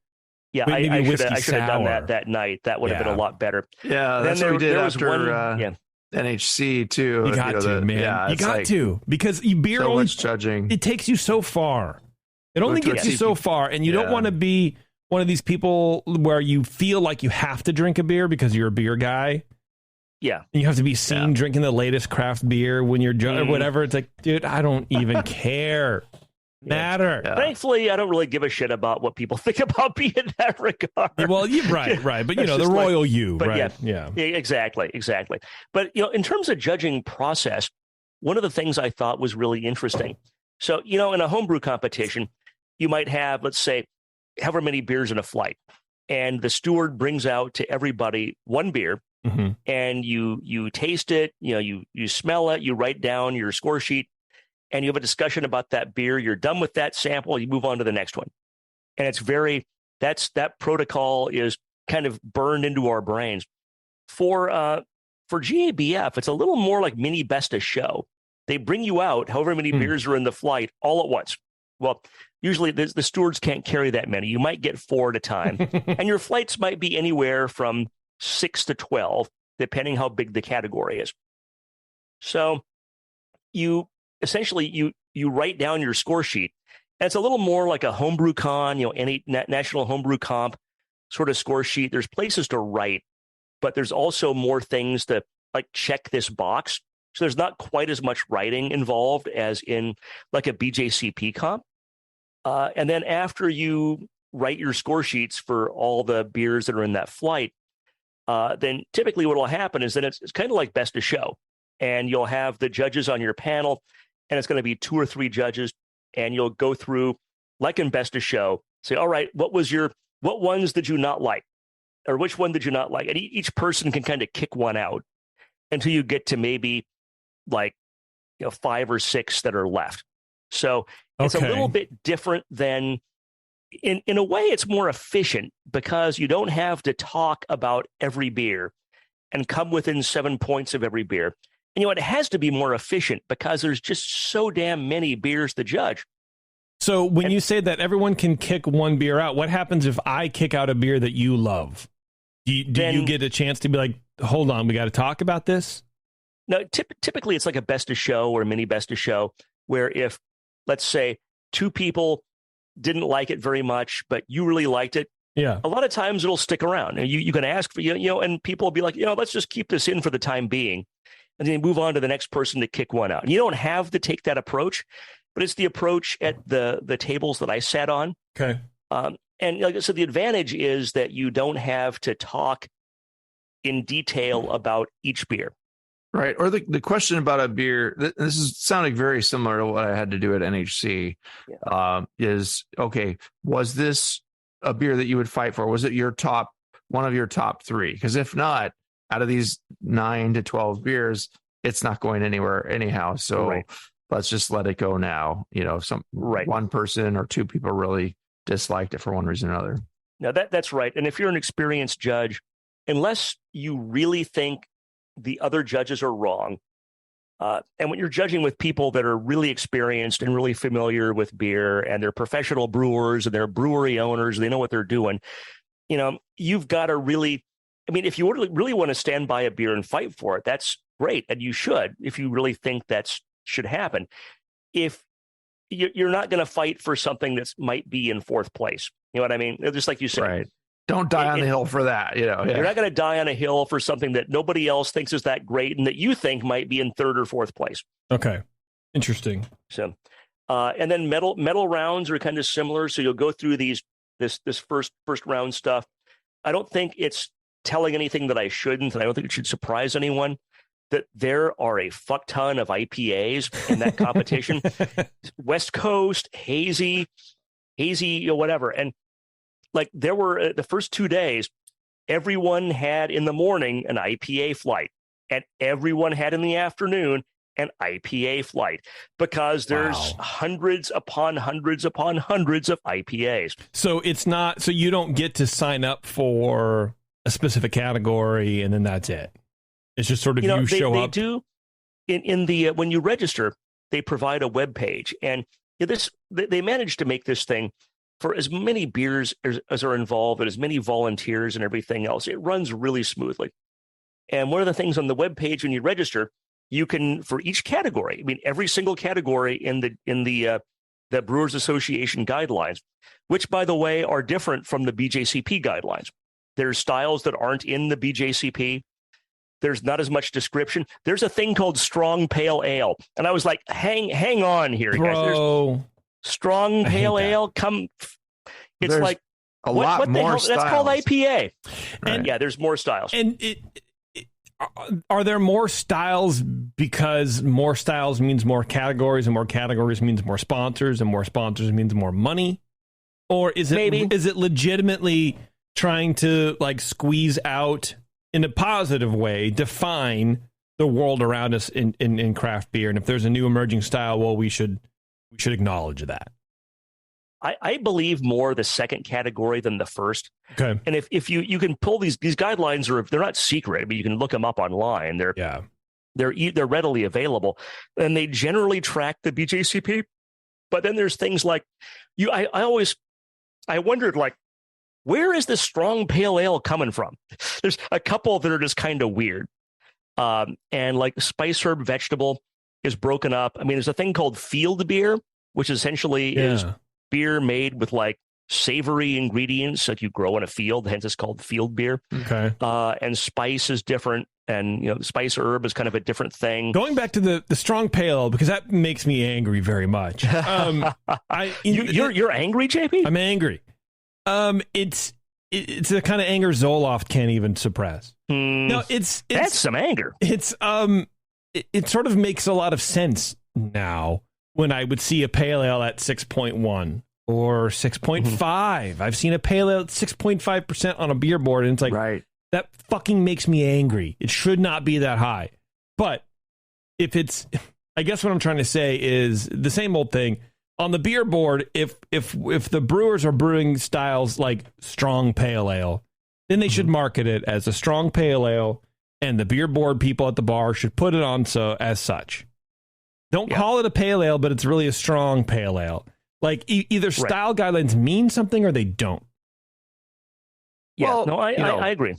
Speaker 6: Yeah, I should have done that night. That would have been a lot better.
Speaker 5: Yeah, that's what we did after NHC too.
Speaker 4: You got to, man. Yeah, you got to, because beer
Speaker 5: so
Speaker 4: only
Speaker 5: much judging.
Speaker 4: It takes you so far. It only gets you so far, and you don't want to be one of these people where you feel like you have to drink a beer because you're a beer guy.
Speaker 6: Yeah,
Speaker 4: and you have to be seen drinking the latest craft beer when you're or whatever. It's like, dude, I don't even care. Matter.
Speaker 6: Yeah. Thankfully, I don't really give a shit about what people think about me in that regard.
Speaker 4: Well, right. But the royal right?
Speaker 6: Yeah, exactly. But in terms of judging process, one of the things I thought was really interesting. So, in a homebrew competition, you might have, let's say, however many beers in a flight, and the steward brings out to everybody one beer, and you taste it, you smell it, you write down your score sheet, and you have a discussion about that beer. You're done with that sample, you move on to the next one. And it's that protocol is kind of burned into our brains. For GABF, it's a little more like mini best of show. They bring you out, however many beers are in the flight, all at once. Well, usually the stewards can't carry that many. You might get 4 at a time. And your flights might be anywhere from 6 to 12. depending how big the category is. So you essentially you write down your score sheet. And it's a little more like a homebrew con, any national homebrew comp sort of score sheet. There's places to write, but there's also more things to like check this box. So there's not quite as much writing involved as in like a BJCP comp. And then after you write your score sheets for all the beers that are in that flight, then typically what will happen is that it's kind of like best of show. And you'll have the judges on your panel, and it's going to be 2 or 3 judges, and you'll go through, like in best of show, say, all right, what ones did you not like? Or which one did you not like? And each person can kind of kick one out until you get to maybe like 5 or 6 that are left. So it's a little bit different than, in a way, it's more efficient because you don't have to talk about every beer and come within 7 points of every beer. And it has to be more efficient because there's just so damn many beers to judge.
Speaker 4: So when you say that everyone can kick one beer out, what happens if I kick out a beer that you love? Do you get a chance to be like, hold on, we got to talk about this?
Speaker 6: No, typically it's like a best of show or a mini best of show, where if, let's say, 2 people didn't like it very much, but you really liked it.
Speaker 4: Yeah. A
Speaker 6: lot of times it'll stick around, and you can ask for, and people will be like, let's just keep this in for the time being. And then move on to the next person to kick one out. And you don't have to take that approach, but it's the approach at the tables that I sat on.
Speaker 4: Okay.
Speaker 6: And like I said, the advantage is that you don't have to talk in detail about each beer.
Speaker 5: Right. Or the question about a beer, this is sounding very similar to what I had to do at NHC, is, okay, was this a beer that you would fight for? Was it one of your top 3? Because if not, out of these 9 to 12 beers, it's not going anywhere anyhow. So let's just let it go now. One person or 2 people really disliked it for one reason or another.
Speaker 6: No, that's right. And if you're an experienced judge, unless you really think the other judges are wrong, and when you're judging with people that are really experienced and really familiar with beer, and they're professional brewers and they're brewery owners, they know what they're doing, you've got to really, if you really want to stand by a beer and fight for it, that's great. And you should, if you really think that should happen. If you're not going to fight for something that might be in 4th place, you know what I mean? Just like you said.
Speaker 5: Right. Don't die on the hill for that.
Speaker 6: You're not going to die on a hill for something that nobody else thinks is that great and that you think might be in 3rd or 4th place.
Speaker 4: Okay. Interesting.
Speaker 6: So, and then medal rounds are kind of similar. So you'll go through this first round stuff. I don't think it's telling anything that I shouldn't, and I don't think it should surprise anyone that there are a fuck ton of IPAs in that competition. West Coast, hazy, whatever. And like there were the first 2 days, everyone had in the morning an IPA flight, and everyone had in the afternoon an IPA flight, because there's hundreds upon hundreds upon hundreds of IPAs.
Speaker 4: So it's not, so you don't get to sign up for a specific category and then that's it. It's just sort of you show up.
Speaker 6: They do in the when you register, they provide a web page, and they managed to make this thing for as many beers as are involved and as many volunteers and everything else. It runs really smoothly. And one of the things on the web page when you register, you can, for each category, every single category in the Brewers Association guidelines, which by the way are different from the BJCP guidelines. There's styles that aren't in the BJCP. There's not as much description. There's a thing called strong pale ale. And I was like, hang on here, guys. There's strong pale ale. It's
Speaker 5: there's
Speaker 6: like
Speaker 5: a lot
Speaker 6: what
Speaker 5: more
Speaker 6: the hell?
Speaker 5: styles.
Speaker 6: That's called IPA.
Speaker 5: Right.
Speaker 6: And yeah, there's more styles.
Speaker 4: And are there more styles because more styles means more categories, and more categories means more sponsors, and more sponsors means more money? Or is it legitimately trying to like squeeze out, in a positive way, define the world around us in craft beer? And if there's a new emerging style, well, we should acknowledge that.
Speaker 6: I believe more the second category than the first.
Speaker 4: Okay.
Speaker 6: And if you can pull these guidelines, they're not secret, but you can look them up online. They're readily available, and they generally track the BJCP. But then there's things like I wondered, like, where is this strong pale ale coming from? There's a couple that are just kind of weird. And like spice herb vegetable is broken up. I mean, there's a thing called field beer, which essentially is beer made with like savory ingredients that you grow in a field, hence it's called field beer.
Speaker 4: Okay.
Speaker 6: And spice is different, and you know, spice herb is kind of a different thing.
Speaker 4: Going back to the strong pale ale, because that makes me angry very much.
Speaker 6: You're angry, JP?
Speaker 4: I'm angry. It's the kind of anger Zoloft can't even suppress. No, it's
Speaker 6: that's some anger.
Speaker 4: It's it sort of makes a lot of sense now when I would see a pale ale at 6.1 or 6.5. I've seen a pale ale at 6.5% on a beer board, and it's like,
Speaker 5: right.
Speaker 4: That fucking makes me angry. It should not be that high. But if it's, I guess what I'm trying to say is the same old thing. On the beer board, if the brewers are brewing styles like strong pale ale, then they should market it as a strong pale ale, and the beer board people at the bar should put it on as such. Don't call it a pale ale, but it's really a strong pale ale. Like either style guidelines mean something or they don't.
Speaker 6: Yeah, well, no, I agree.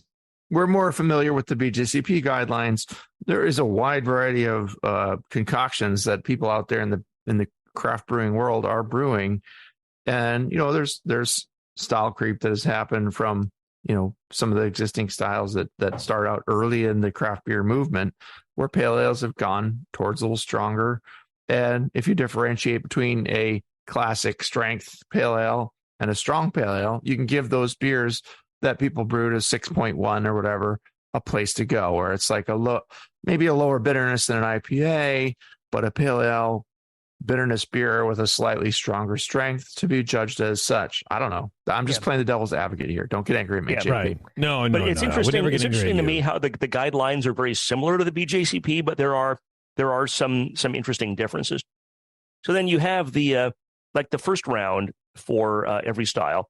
Speaker 5: We're more familiar with the BJCP guidelines. There is a wide variety of concoctions that people out there in the craft brewing world are brewing, and you know, there's style creep that has happened from, you know, some of the existing styles that start out early in the craft beer movement, where pale ales have gone towards a little stronger. And if you differentiate between a classic strength pale ale and a strong pale ale, you can give those beers that people brewed as 6.1 or whatever a place to go, where it's like maybe a lower bitterness than an IPA, but a pale ale bitterness beer with a slightly stronger strength to be judged as such. I don't know. I'm just playing the devil's advocate here. Don't get angry at me, JP.
Speaker 4: Right. No,
Speaker 6: but it's interesting. It's interesting to me how the guidelines are very similar to the BJCP, but there are some interesting differences. So then you have the like the first round for every style,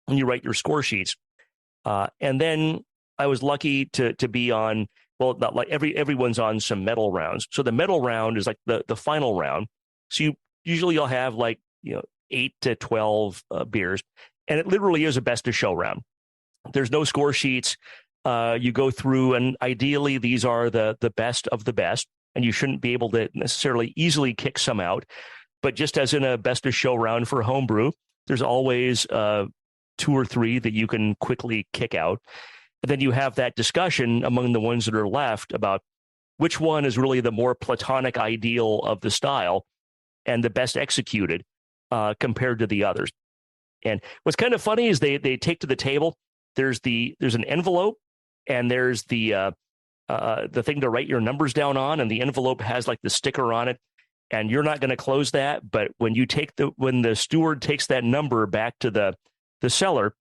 Speaker 6: when you write your score sheets, and then I was lucky to be on. Well, not like everyone's on some medal rounds. So the medal round is like the final round. So you'll have like, you know, 8 to 12 beers, and it literally is a best of show round. There's no score sheets. You go through, and ideally these are the best of the best, and you shouldn't be able to necessarily easily kick some out. But just as in a best of show round for homebrew, there's always 2 or 3 that you can quickly kick out. And then you have that discussion among the ones that are left about which one is really the more platonic ideal of the style and the best executed compared to the others. And what's kind of funny is they take to the table, there's an envelope, and there's the thing to write your numbers down on, and the envelope has like the sticker on it, and you're not going to close that. But when the steward takes that number back to the cellar,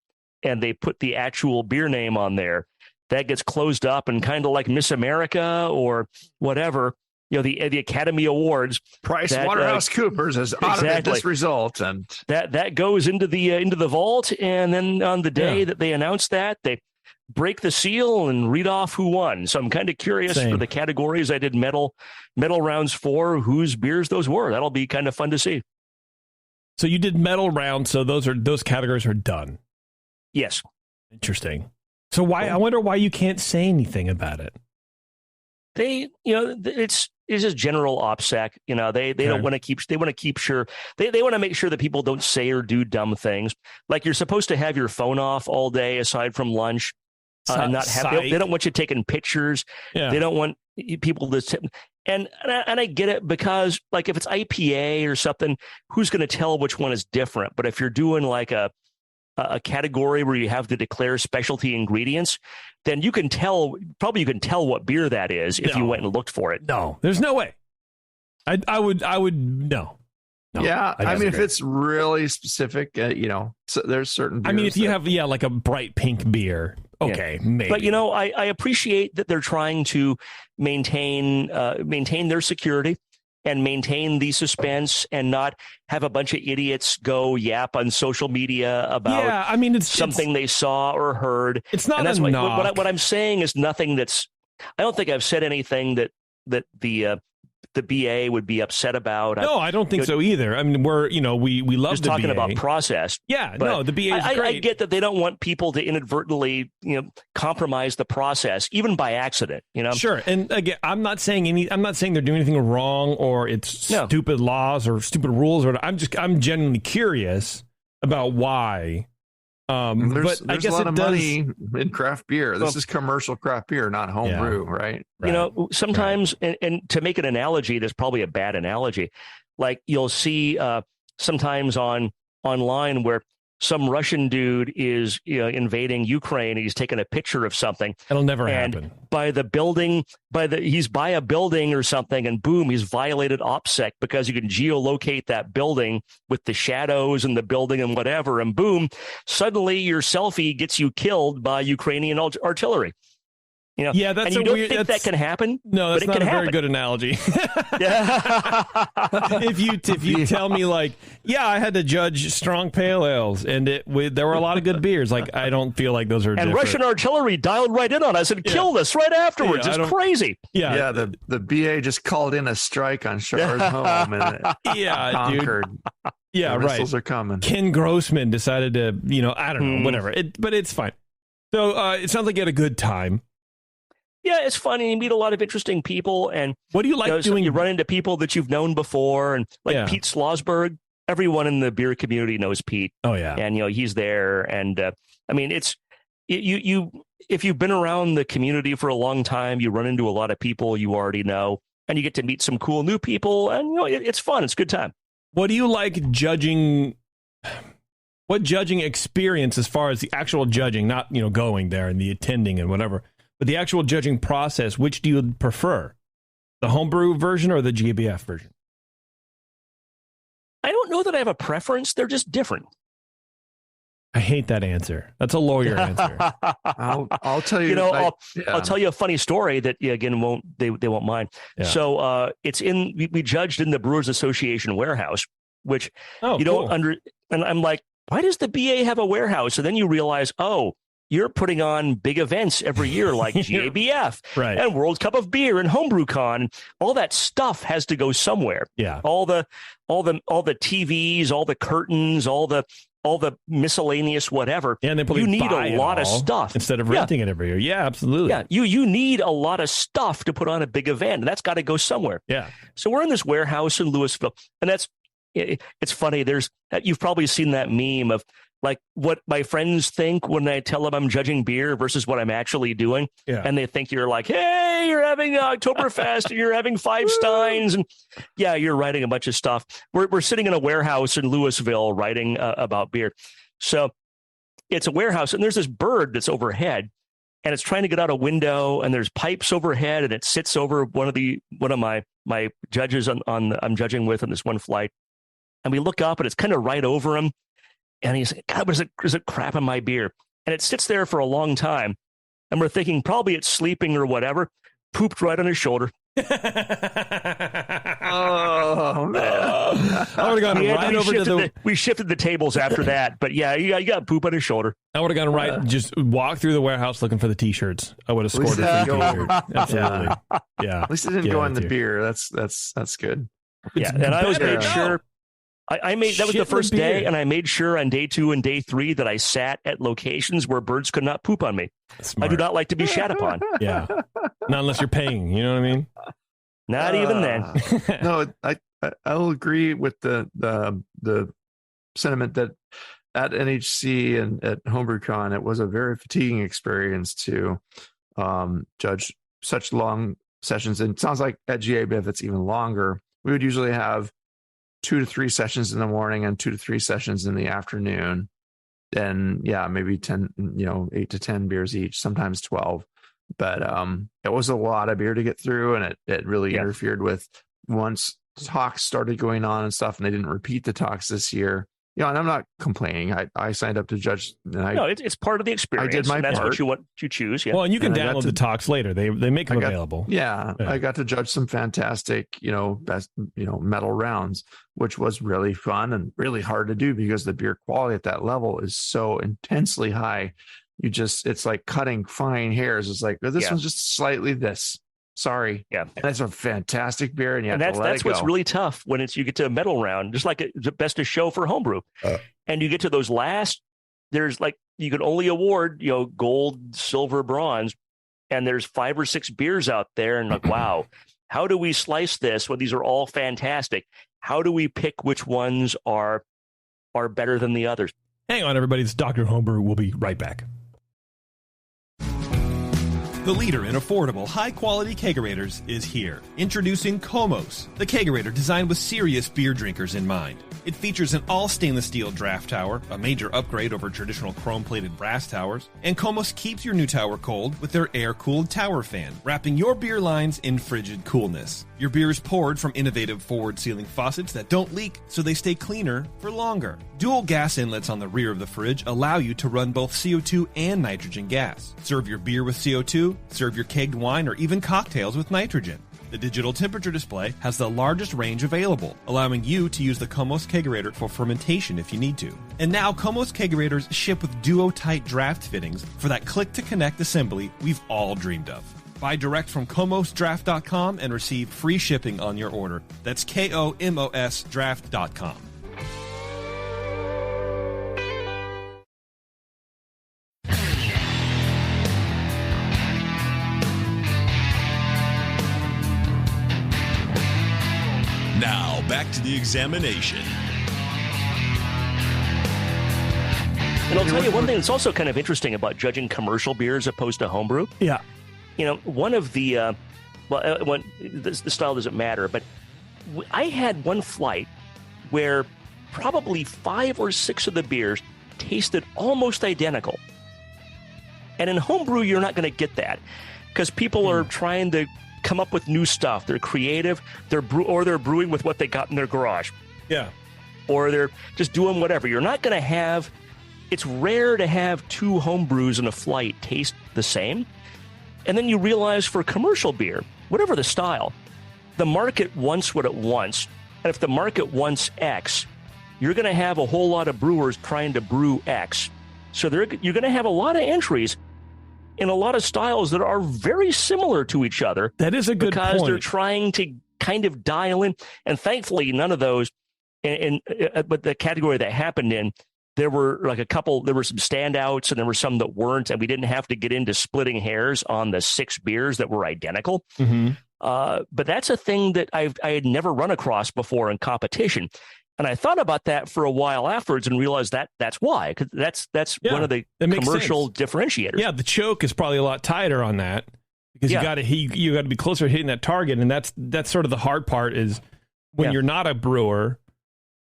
Speaker 6: and they put the actual beer name on there, that gets closed up, and kind of like Miss America or whatever, you know, the Academy Awards,
Speaker 5: Price Waterhouse Coopers has audited this result, and
Speaker 6: that goes into the vault. And then on the day that they announce that, they break the seal and read off who won. So I'm kind of curious for the categories I did medal rounds for, whose beers those were. That'll be kind of fun to see.
Speaker 4: So you did medal rounds, so those categories are done.
Speaker 6: Yes.
Speaker 4: Interesting. So I wonder why you can't say anything about it.
Speaker 6: It's just general OPSEC. You know, they don't want to keep. They want to keep sure. They want to make sure that people don't say or do dumb things. Like, you're supposed to have your phone off all day aside from lunch, and not have. They don't want you taking pictures. Yeah. They don't want people to. And I get it, because like if it's IPA or something, who's going to tell which one is different? But if you're doing like a category where you have to declare specialty ingredients, then you can tell what beer that is if you went and looked for it.
Speaker 4: No, there's no way. I would no.
Speaker 5: Yeah, I mean, if it's really specific, so there's certain beers.
Speaker 4: I mean, if you have like a bright pink beer, okay, maybe.
Speaker 6: But I appreciate that they're trying to maintain their security and maintain the suspense, and not have a bunch of idiots go yap on social media about
Speaker 4: it's
Speaker 6: something they saw or heard.
Speaker 4: It's not,
Speaker 6: and that's
Speaker 4: a knock.
Speaker 6: What I'm saying is nothing that's. I don't think I've said anything that the the BA would be upset about.
Speaker 4: No, I don't think so either. I mean, we love
Speaker 6: just
Speaker 4: the
Speaker 6: talking
Speaker 4: BA.
Speaker 6: about process.
Speaker 4: Yeah, no, the BA is great.
Speaker 6: I get that they don't want people to inadvertently, compromise the process, even by accident.
Speaker 4: Sure. And again, I'm not saying they're doing anything wrong or it's stupid laws or stupid rules. I'm genuinely curious about why.
Speaker 5: There's
Speaker 4: I guess
Speaker 5: a lot of
Speaker 4: does...
Speaker 5: money in craft beer. This is commercial craft beer, not homebrew, right?
Speaker 6: Sometimes, and to make an analogy, that's probably a bad analogy. Like you'll see sometimes online where some Russian dude is invading Ukraine and he's taking a picture of something.
Speaker 4: It'll never happen.
Speaker 6: He's by a building or something, and boom, he's violated OPSEC because you can geolocate that building with the shadows and the building and whatever, and boom, suddenly your selfie gets you killed by Ukrainian artillery.
Speaker 4: Yeah, that's
Speaker 6: and you don't think that can happen?
Speaker 4: No, that's not a very good analogy. If you tell me I had to judge strong pale ales, and there were a lot of good beers. Like I don't feel like those are.
Speaker 6: And
Speaker 4: different.
Speaker 6: Russian artillery dialed right in on us and killed us right afterwards. It's crazy.
Speaker 5: Yeah. The BA just called in a strike on Schar's home, and it conquered.
Speaker 4: Dude. Yeah,
Speaker 5: the
Speaker 4: right.
Speaker 5: missiles are coming.
Speaker 4: Ken Grossman decided to, I don't know, whatever. But it's fine. So it sounds like you had a good time.
Speaker 6: Yeah, it's fun, and you meet a lot of interesting people. And
Speaker 4: what do you like doing?
Speaker 6: You run into people that you've known before, and Pete Slosberg. Everyone in the beer community knows Pete.
Speaker 4: Oh yeah,
Speaker 6: and he's there. And it's you. If you've been around the community for a long time, you run into a lot of people you already know, and you get to meet some cool new people. And it's fun. It's a good time.
Speaker 4: What do you like judging? What judging experience, as far as the actual judging, not going there and the attending and whatever. But the actual judging process, which do you prefer? The homebrew version or the GABF version?
Speaker 6: I don't know that I have a preference. They're just different.
Speaker 4: I hate that answer. That's a lawyer answer.
Speaker 5: I'll tell you.
Speaker 6: I'll tell you a funny story that again they won't mind. Yeah. So it's we judged in the Brewers Association warehouse, which don't and I'm like, why does the BA have a warehouse? And then you realize, you're putting on big events every year like GABF and World Cup of Beer and Homebrew Con. All that stuff has to go somewhere.
Speaker 4: Yeah.
Speaker 6: All the TVs, all the curtains, all the miscellaneous whatever.
Speaker 4: Yeah, and
Speaker 6: you need a lot of stuff
Speaker 4: instead of renting it every year. Yeah, absolutely.
Speaker 6: Yeah, you need a lot of stuff to put on a big event, and that's got to go somewhere.
Speaker 4: Yeah.
Speaker 6: So we're in this warehouse in Louisville, and it's funny. You've probably seen that meme of like what my friends think when I tell them I'm judging beer versus what I'm actually doing.
Speaker 4: Yeah.
Speaker 6: And they think you're like, hey, you're having Oktoberfest and you're having 5 Steins. And yeah, you're writing a bunch of stuff. We're sitting in a warehouse in Louisville writing about beer. So it's a warehouse and there's this bird that's overhead and it's trying to get out a window and there's pipes overhead and it sits over one of my judges I'm judging with on this one flight. And we look up and it's kind of right over him. And he's like, God, is it crap in my beer? And it sits there for a long time. And we're thinking probably it's sleeping or whatever. Pooped right on his shoulder.
Speaker 5: Oh, man.
Speaker 4: I would have gone right over to the...
Speaker 6: We shifted the tables after that. But yeah, you got poop on his shoulder.
Speaker 4: I would have gone right, just walk through the warehouse looking for the T-shirts. I would have scored a free T-shirt. Absolutely. Yeah.
Speaker 5: At least it didn't go in the beer. That's good.
Speaker 6: Yeah, and I always made sure... I made that was the first day, and I made sure on day 2 and day 3 that I sat at locations where birds could not poop on me.
Speaker 4: Smart.
Speaker 6: I do not like to be shat upon.
Speaker 4: Yeah, not unless you're paying. You know what I mean?
Speaker 6: Not even then.
Speaker 5: No, I'll agree with the sentiment that at NHC and at HomebrewCon it was a very fatiguing experience to judge such long sessions. And it sounds like at GABF it's even longer. We would usually have 2 to 3 sessions in the morning and 2 to 3 sessions in the afternoon. And maybe 10, 8 to 10 beers each, sometimes 12. But it was a lot of beer to get through. And it really interfered with once talks started going on and stuff, and they didn't repeat the talks this year. And I'm not complaining. I signed up to judge.
Speaker 6: It's part of the experience.
Speaker 5: I did my
Speaker 6: part.
Speaker 5: That's
Speaker 6: what you want to choose. Yeah.
Speaker 4: Well, and you can download the talks later. They make them available.
Speaker 5: Yeah, I got to judge some fantastic, best, metal rounds, which was really fun and really hard to do because the beer quality at that level is so intensely high. It's like cutting fine hairs. It's like, this one's just slightly this. Sorry.
Speaker 6: Yeah.
Speaker 5: That's a fantastic beer, and you have
Speaker 6: And
Speaker 5: to let
Speaker 6: that's
Speaker 5: it go.
Speaker 6: what's really tough when you get to a medal round, just like the best of show for homebrew. And you get to those last, there's like, you can only award, gold, silver, bronze. And there's 5 or 6 beers out there. And like, wow, how do we slice this? Well, these are all fantastic. How do we pick which ones are better than the others?
Speaker 4: Hang on, everybody. It's Dr. Homebrew. We'll be right back.
Speaker 1: The leader in affordable, high-quality kegerators is here. Introducing Komos, the kegerator designed with serious beer drinkers in mind. It features an all-stainless steel draft tower, a major upgrade over traditional chrome-plated brass towers, and Komos keeps your new tower cold with their air-cooled tower fan, wrapping your beer lines in frigid coolness. Your beer is poured from innovative forward-sealing faucets that don't leak, so they stay cleaner for longer. Dual gas inlets on the rear of the fridge allow you to run both CO2 and nitrogen gas. Serve your beer with CO2, serve your kegged wine, or even cocktails with nitrogen. The digital temperature display has the largest range available, allowing you to use the Komos kegerator for fermentation if you need to. And now Komos kegerators ship with duo-tight draft fittings for that click-to-connect assembly we've all dreamed of. Buy direct from KomosDraft.com and receive free shipping on your order. That's KOMOS Draft.com.
Speaker 2: Now, back to the examination.
Speaker 6: And I'll tell you one thing that's also kind of interesting about judging commercial beer as opposed to homebrew.
Speaker 4: Yeah.
Speaker 6: One of the, the style doesn't matter, but I had one flight where probably 5 or 6 of the beers tasted almost identical. And in homebrew, you're not going to get that because people are trying to come up with new stuff. They're creative. They're brewing with what they got in their garage.
Speaker 4: Yeah.
Speaker 6: Or they're just doing whatever. You're not going to have. It's rare to have 2 homebrews in a flight taste the same. And then you realize for commercial beer, whatever the style, the market wants what it wants. And if the market wants X, you're going to have a whole lot of brewers trying to brew X. So you're going to have a lot of entries in a lot of styles that are very similar to each other.
Speaker 4: That is a good point.
Speaker 6: Because they're trying to kind of dial in. And thankfully, none of those, but the category that happened in, there were like there were some standouts and there were some that weren't. And we didn't have to get into splitting hairs on the 6 beers that were identical.
Speaker 4: Mm-hmm.
Speaker 6: But that's a thing that I had never run across before in competition. And I thought about that for a while afterwards and realized that's why, because that's one of the commercial differentiators.
Speaker 4: Yeah, the choke is probably a lot tighter on that because you got to be closer to hitting that target, and that's sort of the hard part is when you're not a brewer,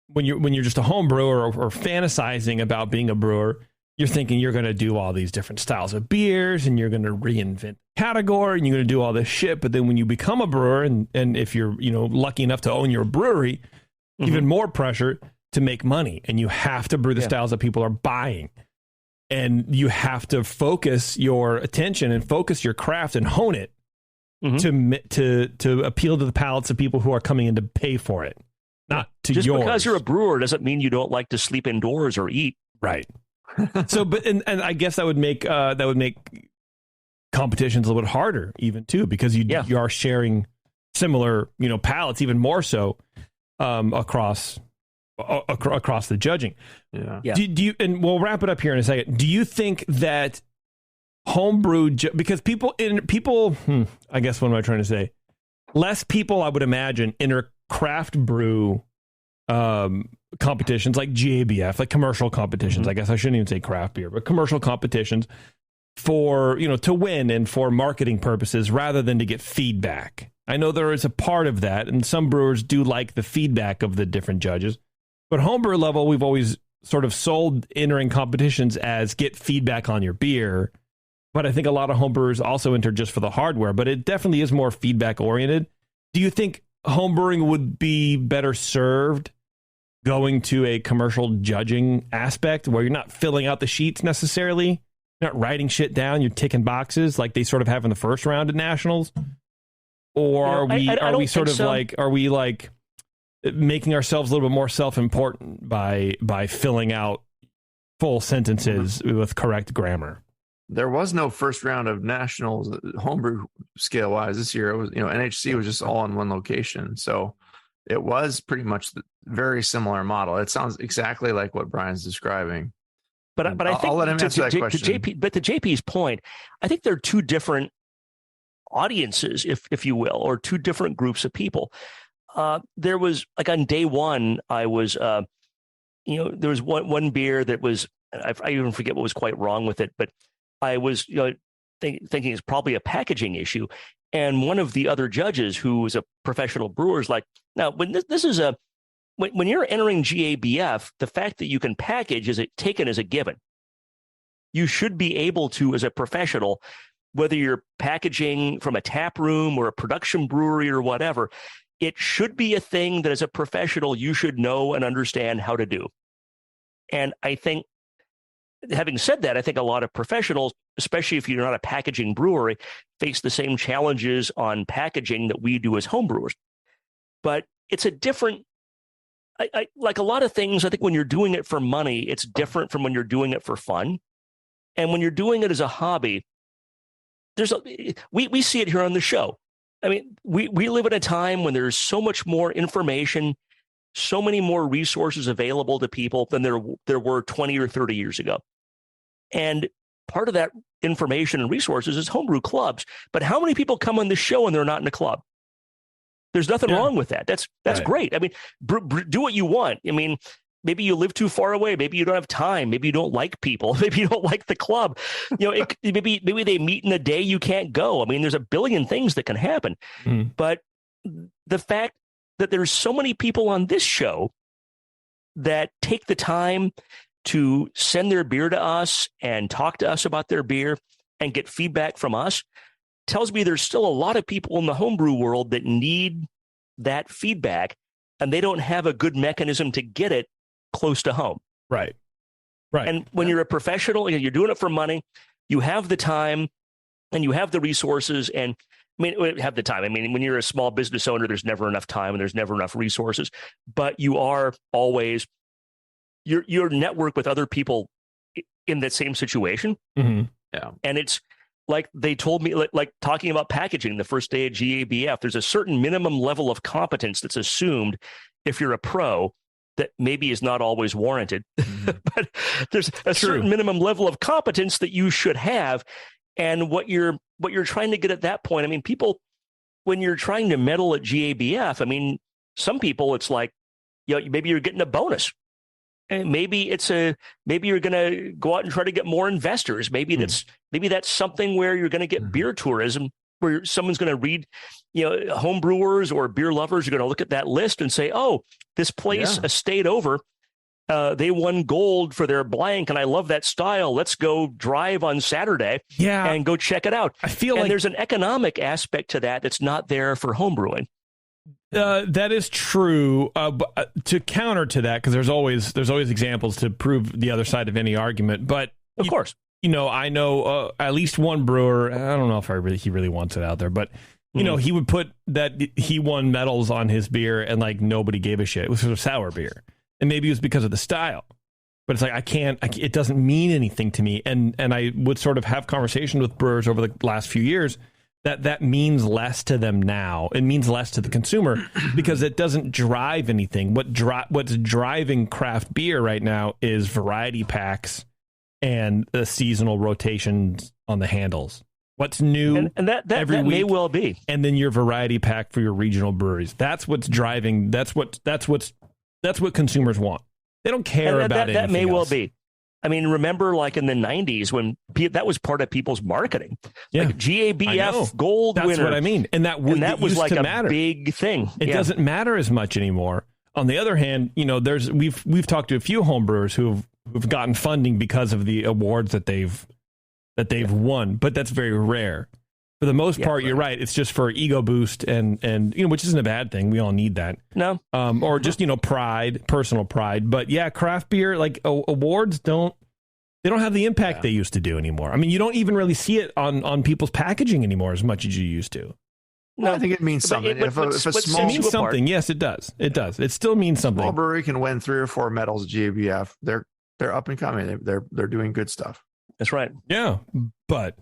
Speaker 4: when you're just a home brewer or fantasizing about being a brewer, you're thinking you're going to do all these different styles of beers and you're going to reinvent category and you're going to do all this shit. But then when you become a brewer and if you're lucky enough to own your brewery, even more pressure to make money, and you have to brew the styles that people are buying, and you have to focus your attention and focus your craft and hone it to appeal to the palates of people who are coming in to pay for it, not to
Speaker 6: just
Speaker 4: yours.
Speaker 6: Because you're a brewer doesn't mean you don't like to sleep indoors or eat.
Speaker 4: Right. So, but and I guess that would make competitions a little bit harder, even too, because you are sharing similar palates, even more so. Across the judging.
Speaker 5: Yeah.
Speaker 4: Do you, and we'll wrap it up here in a second. Do you think that homebrew, because people, I guess what am I trying to say? Less people, I would imagine, enter craft brew competitions like GABF, like commercial competitions. I guess I shouldn't even say craft beer, but commercial competitions for, to win and for marketing purposes rather than to get feedback. I know there is a part of that, and some brewers do like the feedback of the different judges. But homebrew level, we've always sort of sold entering competitions as get feedback on your beer. But I think a lot of homebrewers also enter just for the hardware, but it definitely is more feedback oriented. Do you think homebrewing would be better served going to a commercial judging aspect where you're not filling out the sheets necessarily, you're not writing shit down, you're ticking boxes like they sort of have in the first round at Nationals? Or are we making ourselves a little bit more self-important by filling out full sentences with correct grammar?
Speaker 5: there was no first round of nationals homebrew scale wise this year. It was, NHC was just all in one location. So it was pretty much the very similar model. It sounds exactly like what Brian's describing.
Speaker 6: But I think
Speaker 5: I'll let him answer that question.
Speaker 6: To JP's point, I think there are two different audiences, if you will, or two different groups of people. There was, like, on day one, I was, there was one beer that was, I even forget what was quite wrong with it, but I was, thinking it's probably a packaging issue. And one of the other judges, who was a professional brewer, is like, now, when this is when you're entering GABF, the fact that you can package is taken as a given. You should be able to, as a professional, whether you're packaging from a tap room or a production brewery or whatever, it should be a thing that, as a professional, you should know and understand how to do. And I think, having said that, I think a lot of professionals, especially if you're not a packaging brewery, face the same challenges on packaging that we do as homebrewers. But it's a different, I like a lot of things, I think when you're doing it for money, it's different from when you're doing it for fun. And when you're doing it as a hobby, we see it here on the show. I mean, we live in a time when there's so much more information, so many more resources available to people than there were 20 or 30 years ago. And part of that information and resources is homebrew clubs. But how many people come on the show and they're not in a club? There's nothing wrong with that. That's right. Great. I mean, do what you want. I mean, maybe you live too far away. Maybe you don't have time. Maybe you don't like people. Maybe you don't like the club. Maybe they meet in a day you can't go. I mean, there's a billion things that can happen. But the fact that there's so many people on this show that take the time to send their beer to us and talk to us about their beer and get feedback from us tells me there's still a lot of people in the homebrew world that need that feedback, and they don't have a good mechanism to get it close to home.
Speaker 4: Right.
Speaker 6: And when you're a professional, you're doing it for money, you have the time and you have the resources, and have the time. I mean, when you're a small business owner, there's never enough time and there's never enough resources, but you are always, you're network with other people in that same situation.
Speaker 4: Mm-hmm.
Speaker 5: Yeah.
Speaker 6: And it's like they told me, like talking about packaging the first day at GABF, there's a certain minimum level of competence that's assumed if you're a pro that maybe is not always warranted, but there's a certain minimum level of competence that you should have. And what you're trying to get at that point, I mean, people, when you're trying to medal at GABF, I mean, some people, it's like, maybe you're getting a bonus. And maybe you're going to go out and try to get more investors. Maybe that's something where you're going to get beer tourism, where someone's going to read, home brewers or beer lovers are going to look at that list and say, oh, this place a state over, they won gold for their blank, and I love that style. Let's go drive on Saturday and go check it out.
Speaker 4: I feel like
Speaker 6: there's an economic aspect to that's not there for homebrewing.
Speaker 4: That is true. But to counter to that, because there's always examples to prove the other side of any argument. But
Speaker 6: of course,
Speaker 4: I know at least one brewer. I don't know if he really wants it out there, but he would put that he won medals on his beer, and like nobody gave a shit. It was sort of sour beer, and maybe it was because of the style. But it's like it doesn't mean anything to me. And I would sort of have conversations with brewers over the last few years that means less to them now. It means less to the consumer because it doesn't drive anything. What's driving craft beer right now is variety packs and the seasonal rotations on the handles. What's new
Speaker 6: and that
Speaker 4: every week
Speaker 6: may well be.
Speaker 4: And then your variety pack for your regional breweries. That's what's driving. That's what consumers want. They don't care about
Speaker 6: that may well
Speaker 4: else.
Speaker 6: be. I mean, remember like in the 90s when that was part of people's marketing. Like GABF gold winner.
Speaker 4: That's what I mean. And that
Speaker 6: was like a
Speaker 4: matter.
Speaker 6: Big thing.
Speaker 4: It doesn't matter as much anymore. On the other hand, we've talked to a few homebrewers who've gotten funding because of the awards that they've won, but that's very rare. For the most part, you're right. It's just for ego boost and which isn't a bad thing. We all need that.
Speaker 6: No.
Speaker 4: Or just, pride, personal pride. But yeah, craft beer, like awards don't have the impact they used to do anymore. I mean, you don't even really see it on people's packaging anymore as much as you used to.
Speaker 5: No, I think it means something. If a small,
Speaker 4: it means something. Yes, it does. It does. It still means something.
Speaker 5: Small brewery can win 3 or 4 medals at GABF. They're up and coming. They're doing good stuff.
Speaker 6: That's right.
Speaker 4: Yeah, but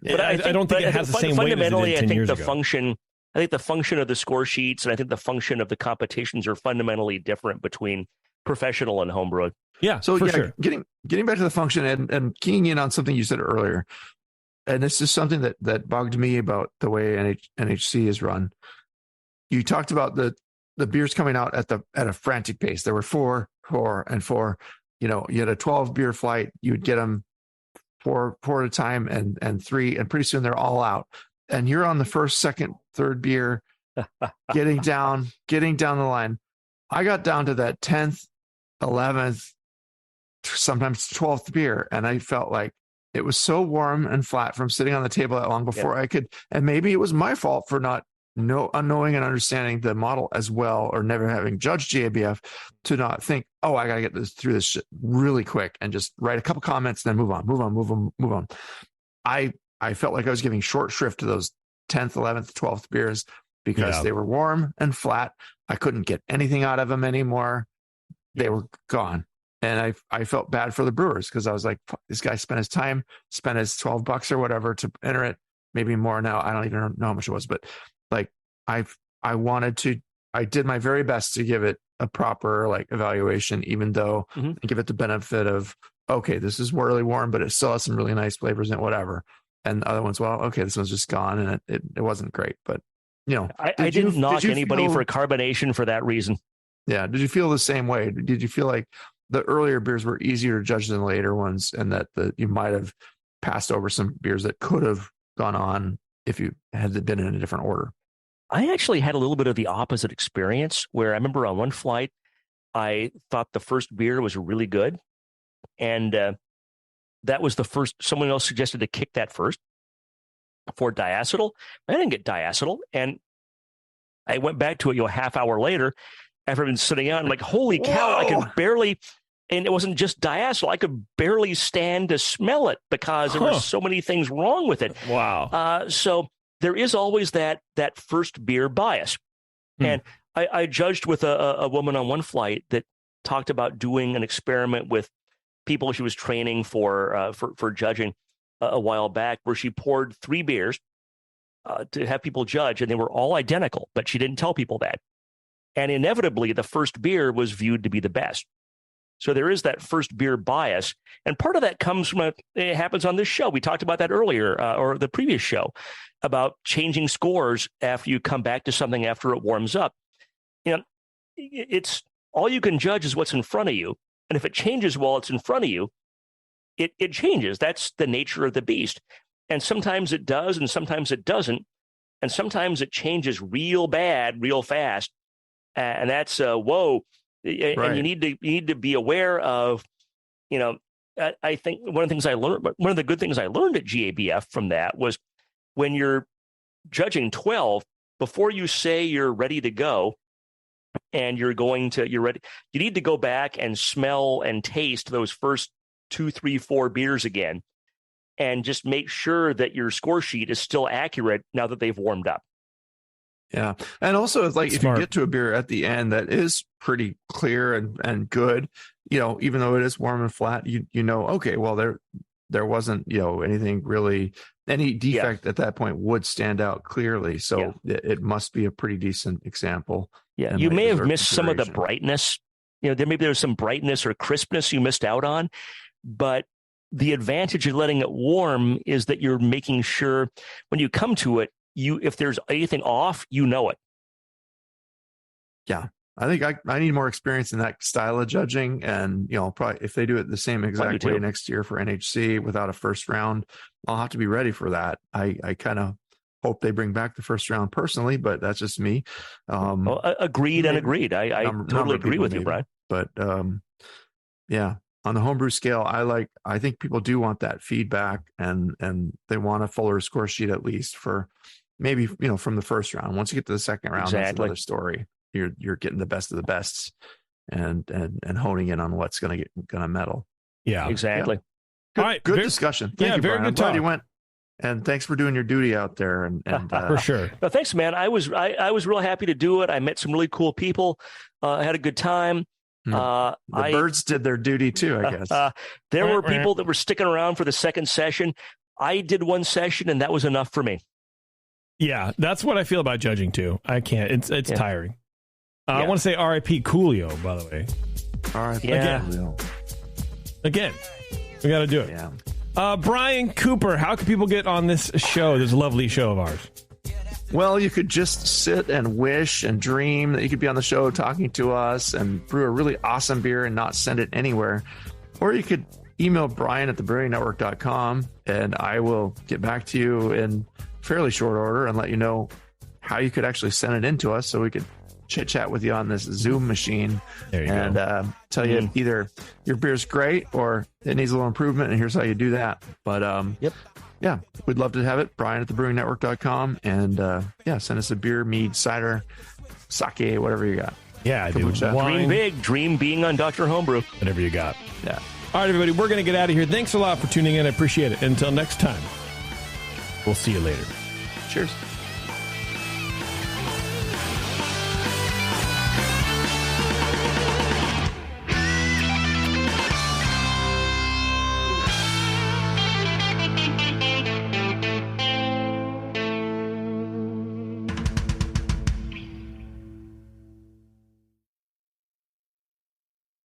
Speaker 4: I don't think it has the same weight as it
Speaker 6: fundamentally,
Speaker 4: did 10 years ago.
Speaker 6: I think the function of the score sheets and I think the function of the competitions are fundamentally different between professional and homebrew.
Speaker 4: Yeah,
Speaker 5: so
Speaker 4: for sure.
Speaker 5: Getting back to the function and keying in on something you said earlier, and this is something that bugged me about the way NHC is run. You talked about the beers coming out at a frantic pace. There were four, and four. You had a 12 beer flight. You would get them four at a time and three, and pretty soon they're all out. And you're on the first, second, third beer, getting down the line. I got down to that 10th, 11th, sometimes 12th beer, and I felt like it was so warm and flat from sitting on the table that long before I could. And maybe it was my fault for not unknowing and understanding the model as well, or never having judged GABF, to not think, oh, I got to get through this shit really quick and just write a couple comments and then move on. I felt like I was giving short shrift to those 10th, 11th, 12th beers because they were warm and flat. I couldn't get anything out of them anymore. They were gone. And I felt bad for the brewers because I was like, fuck, this guy spent his time, spent his $12 or whatever to enter it, maybe more now. I don't even know how much it was, but like I did my very best to give it a proper like evaluation, even though and give it the benefit of, okay, this is really warm, but it still has some really nice flavors in it, whatever. And the other ones, well, okay, this one's just gone and it wasn't great, but
Speaker 6: I didn't knock anybody for carbonation for that reason.
Speaker 5: Yeah. Did you feel the same way? Did you feel like the earlier beers were easier to judge than the later ones, and that you might have passed over some beers that could have gone on if you had been in a different order?
Speaker 6: I actually had a little bit of the opposite experience where I remember on one flight, I thought the first beer was really good. And that was the first, someone else suggested to kick that first for diacetyl. I didn't get diacetyl. And I went back to it, a half hour later after I've been sitting out. I'm like, holy cow, I could barely, and it wasn't just diacetyl, I could barely stand to smell it because there were so many things wrong with it.
Speaker 4: Wow.
Speaker 6: So there is always that first beer bias. And I judged with a woman on one flight that talked about doing an experiment with people she was training for judging a while back, where she poured 3 beers to have people judge, and they were all identical, but she didn't tell people that. And inevitably, the first beer was viewed to be the best. So there is that first beer bias. And part of that comes from it happens on this show. We talked about that earlier, or the previous show, about changing scores after you come back to something after it warms up. It's all you can judge is what's in front of you. And if it changes while it's in front of you, it changes. That's the nature of the beast. And sometimes it does, and sometimes it doesn't. And sometimes it changes real bad, real fast. And that's whoa. Right. And you need to be aware of, I think one of the good things I learned at GABF from that was when you're judging 12, before you say you're ready to go and you're ready, you need to go back and smell and taste those first 2, 3, 4 beers again, and just make sure that your score sheet is still accurate now that they've warmed up.
Speaker 5: Yeah. And also, it's like, if you get to a beer at the end that is pretty clear and good, even though it is warm and flat, okay, well, there wasn't, anything really, any defect at that point would stand out clearly. So it must be a pretty decent example.
Speaker 6: Yeah. You may have missed some of the brightness. There was some brightness or crispness you missed out on, but the advantage of letting it warm is that you're making sure when you come to it, if there's anything off, it.
Speaker 5: Yeah. I think I need more experience in that style of judging. And, probably if they do it the same exact way next year for NHC without a first round, I'll have to be ready for that. I kind of hope they bring back the first round personay, but that's just me.
Speaker 6: Agreed and agreed. I totally agree with you, Brian.
Speaker 5: But yeah, on the homebrew scale, I think people do want that feedback, and they want a fuller score sheet, at least for maybe, from the first round. Once you get to the second round, that's another story. You're getting the best of the bests and honing in on what's gonna medal.
Speaker 4: Yeah,
Speaker 6: exactly.
Speaker 5: Yeah.
Speaker 4: All right,
Speaker 5: good discussion. Thank you,
Speaker 4: very
Speaker 5: Brian.
Speaker 4: good talk.
Speaker 5: I'm glad you went, and thanks for doing your duty out there. And
Speaker 4: for sure.
Speaker 6: Well, thanks, man. I was real happy to do it. I met some really cool people. I had a good time.
Speaker 5: The birds did their duty too, I guess.
Speaker 6: There were people that were sticking around for the second session. I did one session, and that was enough for me.
Speaker 4: Yeah, that's what I feel about judging too. I can't. It's tiring. I want to say R.I.P. Coolio, by the way.
Speaker 5: R.I.P.
Speaker 4: Again, we got to do it.
Speaker 5: Yeah.
Speaker 4: Brian Cooper, how can people get on this show, this lovely show of ours?
Speaker 5: Well, you could just sit and wish and dream that you could be on the show talking to us and brew a really awesome beer and not send it anywhere. Or you could email Brian at thebrewingnetwork.com, and I will get back to you in fairly short order and let you know how you could actually send it in to us so we could chit chat with you on this Zoom machine and tell you either your beer's great or it needs a little improvement, and here's how you do that. But yeah, we'd love to have it. Brian at thebrewingnetwork.com, and send us a beer, mead, cider, sake, whatever you got.
Speaker 4: Yeah, I do.
Speaker 6: Dream big, dream being on Dr. Homebrew.
Speaker 4: Whatever you got.
Speaker 5: Yeah.
Speaker 4: All right, everybody, we're going to get out of here. Thanks a lot for tuning in. I appreciate it. Until next time, we'll see you later.
Speaker 5: Cheers.